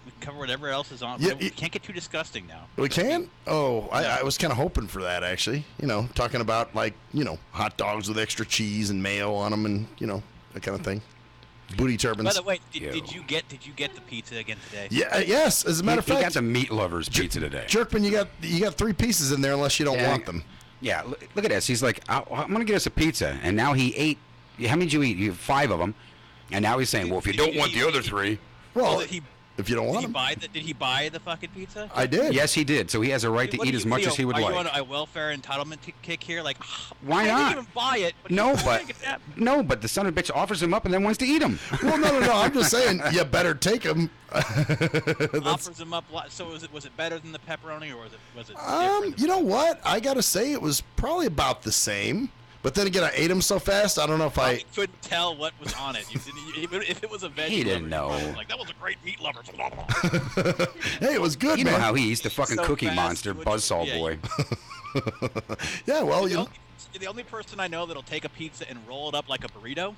We can cover whatever else is on. Yeah, We can't get too disgusting now. We can? Oh, I was kind of hoping for that, actually. You know, talking about, like, you know, hot dogs with extra cheese and mayo on them and, you know, that kind of thing. Booty turbans. By the way, did you get the pizza again today? Yeah, yes. As a matter of fact, he got the meat lovers pizza today. Jerkman, you got 3 pieces in there unless you don't want them. Yeah, look at this. He's like, I'm gonna get us a pizza, and now he ate. How many did you eat? You have 5 of them, and now he's saying, well, if you don't want the other 3, well, if you don't want them. Did he buy the fucking pizza? I did. Yes, he did. So he has a right to eat as much as he would like. Are you on a welfare entitlement kick here? Like, why not? I didn't even buy it. But the son of a bitch offers him up and then wants to eat him. Well, no. I'm just saying, you better take them. Offers him up. So was it better than the pepperoni, or was it different? You know what? I gotta say it was probably about the same. But then again, I ate them so fast, I don't know if I couldn't tell what was on it. If it was a veggie, he didn't know. Like, that was a great meat lover. Hey, it was good, you man. know how he eats the fucking So Cookie fast, Monster, Buzzsaw Boy. Yeah, well, You're the only person I know that'll take a pizza and roll it up like a burrito.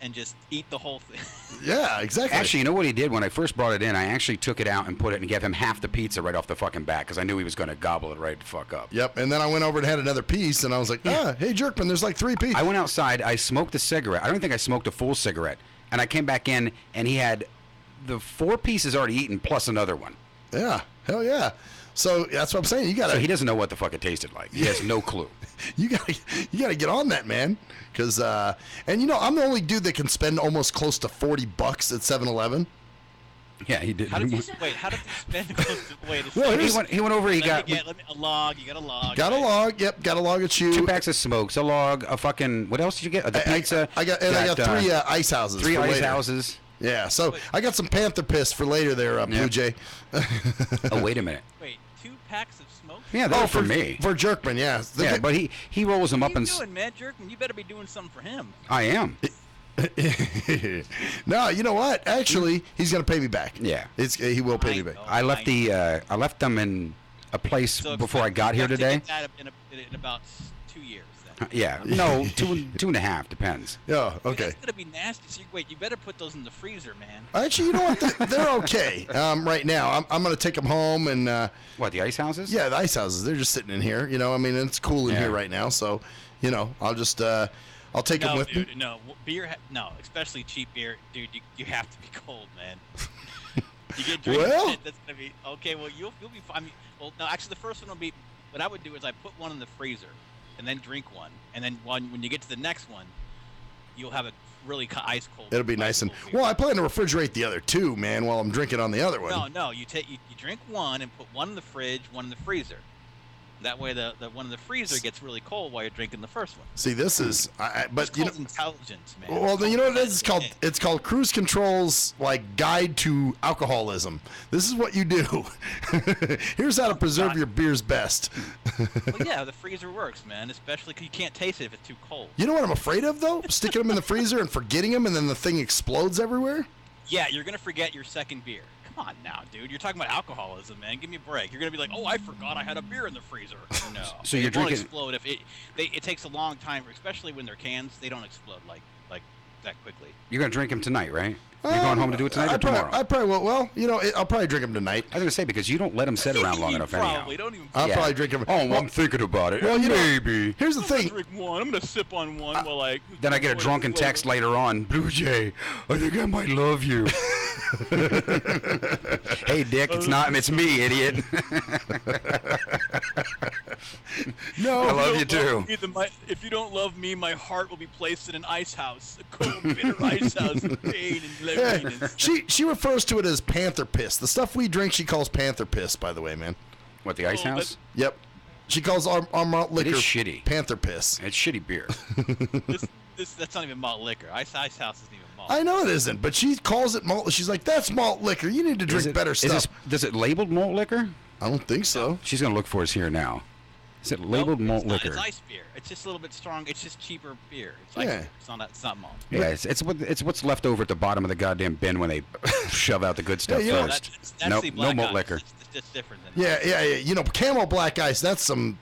and just eat the whole thing. Yeah, exactly. Actually, you know what he did when I first brought it in? I actually took it out and put it and gave him half the pizza right off the fucking bat because I knew he was going to gobble it right the fuck up. Yep, and then I went over and had another piece, and I was like, hey, Jerkman, there's like 3 pieces. I went outside, I smoked a cigarette. I don't think I smoked a full cigarette. And I came back in, and he had the 4 pieces already eaten plus another one. Yeah, hell yeah. So that's what I'm saying. You gotta. So he doesn't know what the fuck it tasted like. He has no clue. You gotta get on that, man. Because and you know, I'm the only dude that can spend almost close to $40 at 7-Eleven. Yeah, he did. How did you spend close to Well, he went over. He got a log. You got a log. Got a log. Yep, got a log of chew. 2 packs of smokes, a log, a fucking. What else did you get? The pizza. I got 3 ice houses. 3 for ice later. houses. Yeah, so I got some Panther piss for later there, Blue Jay. Oh, wait a minute. Wait, 2 packs of smoke? Yeah, that was for me. For Jerkman, yeah. Yeah, but he rolls them up and. What are you doing, man, Jerkman? You better be doing something for him. I am. No, you know what? Actually, he's gonna pay me back. Yeah, he will pay me back. I left them in a place before I got here today. Get that in about 2 years. Then. Yeah, no, 2.5 depends. Yeah, okay. It's gonna be nasty. So wait, you better put those in the freezer, man. Actually, you know what? They're okay right now. I'm gonna take them home and. What, the ice houses? Yeah, the ice houses. They're just sitting in here. You know, I mean, it's cool in here right now. So, you know, I'll just I'll take them with me. No, beer. No, especially cheap beer, dude. You have to be cold, man. You get drinking shit that's gonna be okay. Well, you'll be fine. I mean, well, no, actually, the first one will be. What I would do is I put one in the freezer, and then drink one, and then when you get to the next one, you'll have a really ice cold. It'll be nice and well. I plan to refrigerate the other 2, man, while I'm drinking on the other one. No, you drink one and put one in the fridge, one in the freezer. That way, the one in the freezer gets really cold while you're drinking the first one. See, this is, but you know, intelligence, man. Well, then you know what it is? It's called Cruise Control's like guide to alcoholism. This is what you do. Here's how to preserve your beers best. Well, yeah, the freezer works, man. Especially because you can't taste it if it's too cold. You know what I'm afraid of though? Sticking them in the freezer and forgetting them, and then the thing explodes everywhere. Yeah, you're gonna forget your second beer. Come on now, dude. You're talking about alcoholism, man. Give me a break. You're gonna be like, oh, I forgot I had a beer in the freezer. No. So you're drinking. Won't explode if it takes a long time, especially when they're cans. They don't explode like that quickly. You're gonna drink them tonight, right? You're going home to do it tonight or tomorrow? I probably will. Well, you know, I'll probably drink them tonight. I was gonna say because you don't let them sit around long enough anyhow. Don't even. I'll probably drink them. Oh, I'm thinking about it. Well, you maybe. Know, here's the thing. Drink one. I'm gonna sip on one while I. Then I get a drunken text later on. Blue Jay, I think I might love you. Hey, Dick, it's me, idiot. No, I love you too. If you don't love me, my heart will be placed in an ice house, a cold, bitter ice house of pain and loneliness. She refers to it as Panther piss. The stuff we drink, she calls Panther piss. By the way, man. What, the ice house? Yep. She calls our malt liquor shitty. Panther piss. It's shitty beer. That's not even malt liquor. Ice house isn't even malt. I know it isn't, but she calls it malt. She's like, that's malt liquor. You need to drink better stuff. Does it labeled malt liquor? I don't think so. She's gonna look for us here now. Is it labeled malt liquor? It's ice beer. It's just a little bit strong. It's just cheaper beer. It's ice beer. It's not malt. Yeah, it's what's left over at the bottom of the goddamn bin when they shove out the good stuff first. That's no malt liquor. It's just different than yeah. You know, Camel Black Ice. That's some.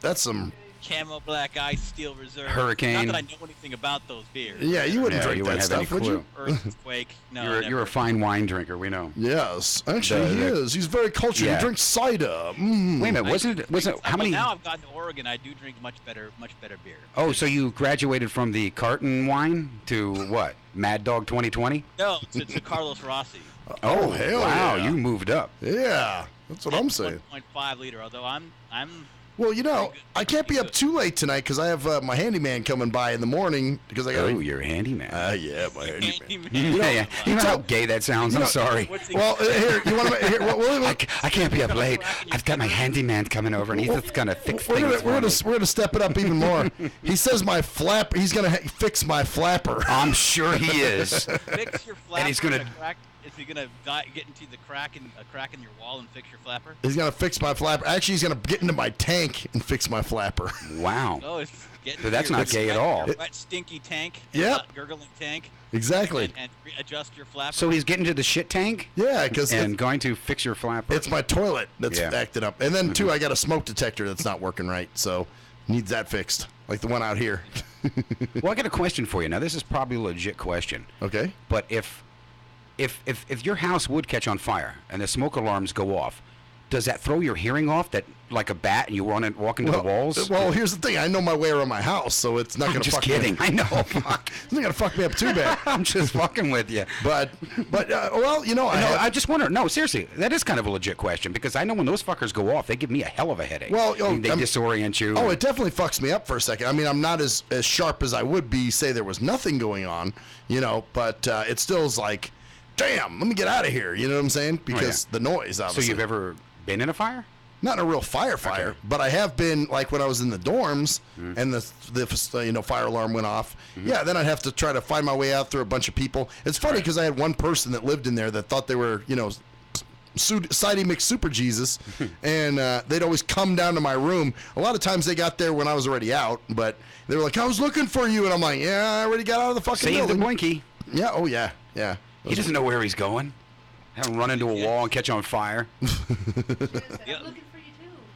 Camo Black Ice, Steel Reserve. Hurricane. Not that I know anything about those beers. Yeah, you wouldn't drink that stuff, would you? Earthquake. No. You're a fine wine drinker. We know. Yes, actually he is. He's very cultured. Yeah. He drinks cider. Wait a minute, wasn't it? How many? Now I've gotten to Oregon. I do drink much better beer. Oh, so you graduated from the carton wine to what? Mad Dog 2020? No, to Carlos Rossi. Oh hell wow, yeah. you moved up. Yeah, that's what I'm saying. 1.5 liter. Although I'm. Well, you know, I can't be up too late tonight because I have my handyman coming by in the morning because I got. Oh, you're a handyman. Yeah, my handyman. You know how gay that sounds. I'm sorry. Well, here you want to. I can't be up late. I've got my handyman coming over, and he's just gonna fix things. We're gonna step it up even more. He says my flap. He's gonna fix my flapper. I'm sure he is. Fix your flapper. And he's gonna. Is he gonna get into the crack in your wall and fix your flapper? He's gonna fix my flapper. Actually, he's gonna get into my tank and fix my flapper. Wow. Oh, so that's not gay at all. Wet, stinky tank. Yeah. Gurgling tank. Exactly. And adjust your flapper. So he's getting to the shit tank. Yeah, because going to fix your flapper. It's my toilet that's acting up, and then too, I got a smoke detector that's not working right, so needs that fixed, like the one out here. Well, I got a question for you. Now, this is probably a legit question. Okay. But if your house would catch on fire and the smoke alarms go off, does that throw your hearing off? That like a bat, and you walk into the walls? Well, here's the thing. I know my way around my house, so it's not going to fuck me up. I'm just kidding. I know. Fuck. It's not going to fuck me up too bad. I'm just fucking with you. But well, you know, I just wonder. No, seriously, that is kind of a legit question because I know when those fuckers go off, they give me a hell of a headache. Well, I mean, they disorient you. Oh, it definitely fucks me up for a second. I mean, I'm not as sharp as I would be, say there was nothing going on, you know, but it still is like, damn, let me get out of here. You know what I'm saying? Because the noise, obviously. So you've ever been in a fire? Not in a real fire, but I have been, like when I was in the dorms and the fire alarm went off. Yeah, then I'd have to try to find my way out through a bunch of people. It's funny because I had one person that lived in there that thought they were, you know, Sidey McSuper Jesus, and they'd always come down to my room. A lot of times they got there when I was already out, but they were like, I was looking for you, and I'm like, yeah, I already got out of the fucking building. Save the blinky. Yeah, oh yeah, yeah. He doesn't know where he's going. Have him run into a wall and catch on fire.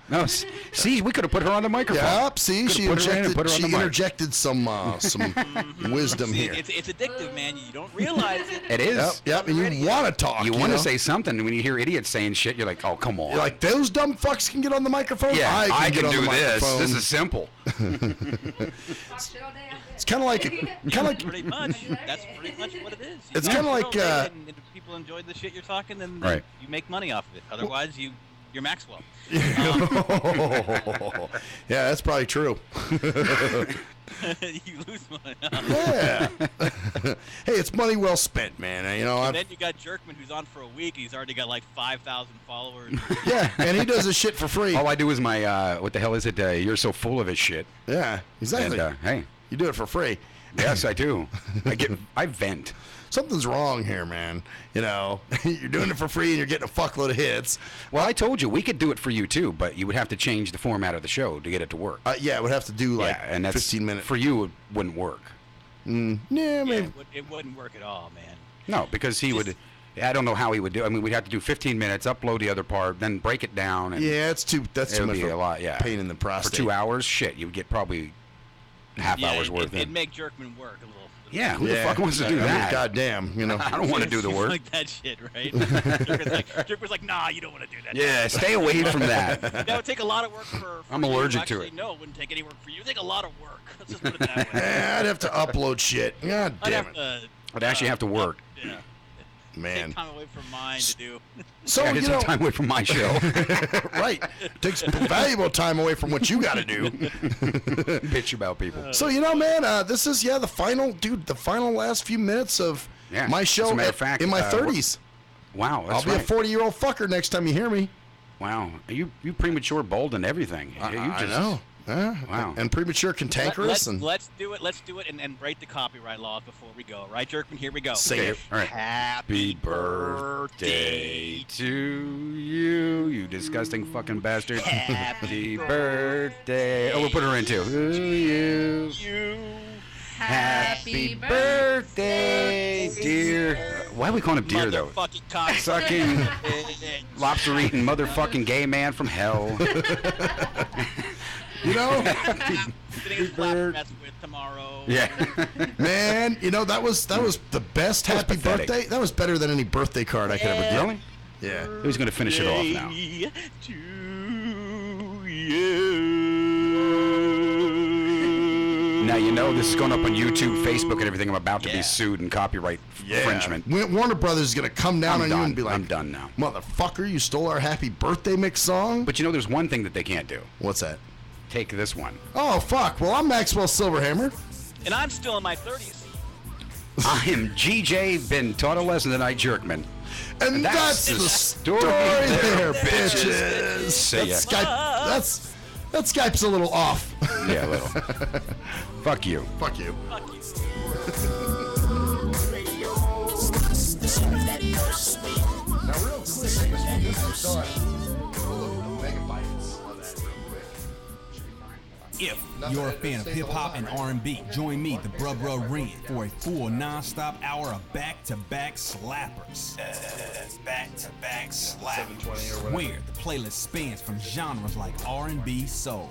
No, see, we could have put her on the microphone. Yep, see, she interjected some wisdom here. It's addictive, man. You don't realize it. It is. Yep, and you want to talk. You want to say something. When you hear idiots saying shit, you're like, oh, come on. You're like, those dumb fucks can get on the microphone? Yeah, I can do this. Microphone. This is simple. It's kind of like pretty much. That's pretty much what it is. It's kind of like and if people enjoy the shit you're talking, then you make money off of it. Otherwise, you're Maxwell. Yeah, that's probably true. You lose money. Yeah. Hey, it's money well spent, man. You know. And then you got Jerkman, who's on for a week. He's already got like 5,000 followers. Yeah, and he does his shit for free. All I do is my what the hell is it? You're so full of his shit. Yeah, exactly. And, hey, you do it for free. Yes, I do. I vent. Something's wrong here, man. You know, you're doing it for free and you're getting a fuckload of hits. Well, I told you we could do it for you too, but you would have to change the format of the show to get it to work. Yeah, it would have to do like and that's, 15 minutes. For you, it wouldn't work. Yeah, maybe. It wouldn't work at all, man. No, because he would. I don't know how he would do. I mean, we'd have to do 15 minutes, upload the other part, then break it down. And yeah, that's too much of a lot. Yeah, pain in the prostate. For 2 hours, shit, you would get probably half hours worth. It'd make Jerkman work a little. Yeah, who the fuck wants to do that? Goddamn, you know. I don't want to do the work. Like that shit, right? Jerkman's like, nah, you don't want to do that. Yeah, stay away from that. That would take a lot of work for I'm allergic to it. No, it wouldn't take any work for you. It'd take a lot of work. Let's just put it that way. I'd have to upload shit. God damn it. I'd actually have to work. Yeah. Man. Take time away from mine to do. So, I get some time away from my show. Right. Takes valuable time away from what you got to do. Bitch about people. So, you know, man, this is, the final last few minutes of my show as a matter of fact, in my 30s. Wow. I'll be a 40-year-old fucker next time you hear me. Wow. You premature bold and everything. I know. Wow. And premature cantankerous. Let's do it and break the copyright laws before we go. Right, Jerkman? Here we go. Say it. All right. Happy birthday to you, you disgusting fucking bastard. Happy birthday. Oh, we'll put her in too. To you. Happy birthday, dear. Why are we calling him dear, though? Sucking, lobster-eating, motherfucking gay man from hell. You know? Tomorrow. Yeah. Man, you know, that was the best happy birthday. That was better than any birthday card I could ever get. Really? Yeah. Who's going to finish it off now? To you. Now, you know this is going up on YouTube, Facebook, and everything. I'm about to be sued and copyright infringement. Warner Brothers is going to come down on you and be like, I'm done now. Motherfucker, you stole our happy birthday mix song? But you know, there's one thing that they can't do. What's that? Take this one. Oh, fuck. Well, I'm Maxwell Silverhammer. And I'm still in my 30s. I am GJ, been taught a lesson tonight, Jerkman. And that's the story there, bitches. See ya. That Skype's a little off. Yeah, a little. Fuck you. Fuck you. Fuck you. Now, real quick, this is done. Megabytes of that real quick. If you're a fan of hip-hop and R&B, join me, the Bruh Ren, for a full non-stop hour of back-to-back slappers. Back-to-back slappers. Where the playlist spans from genres like R&B, soul,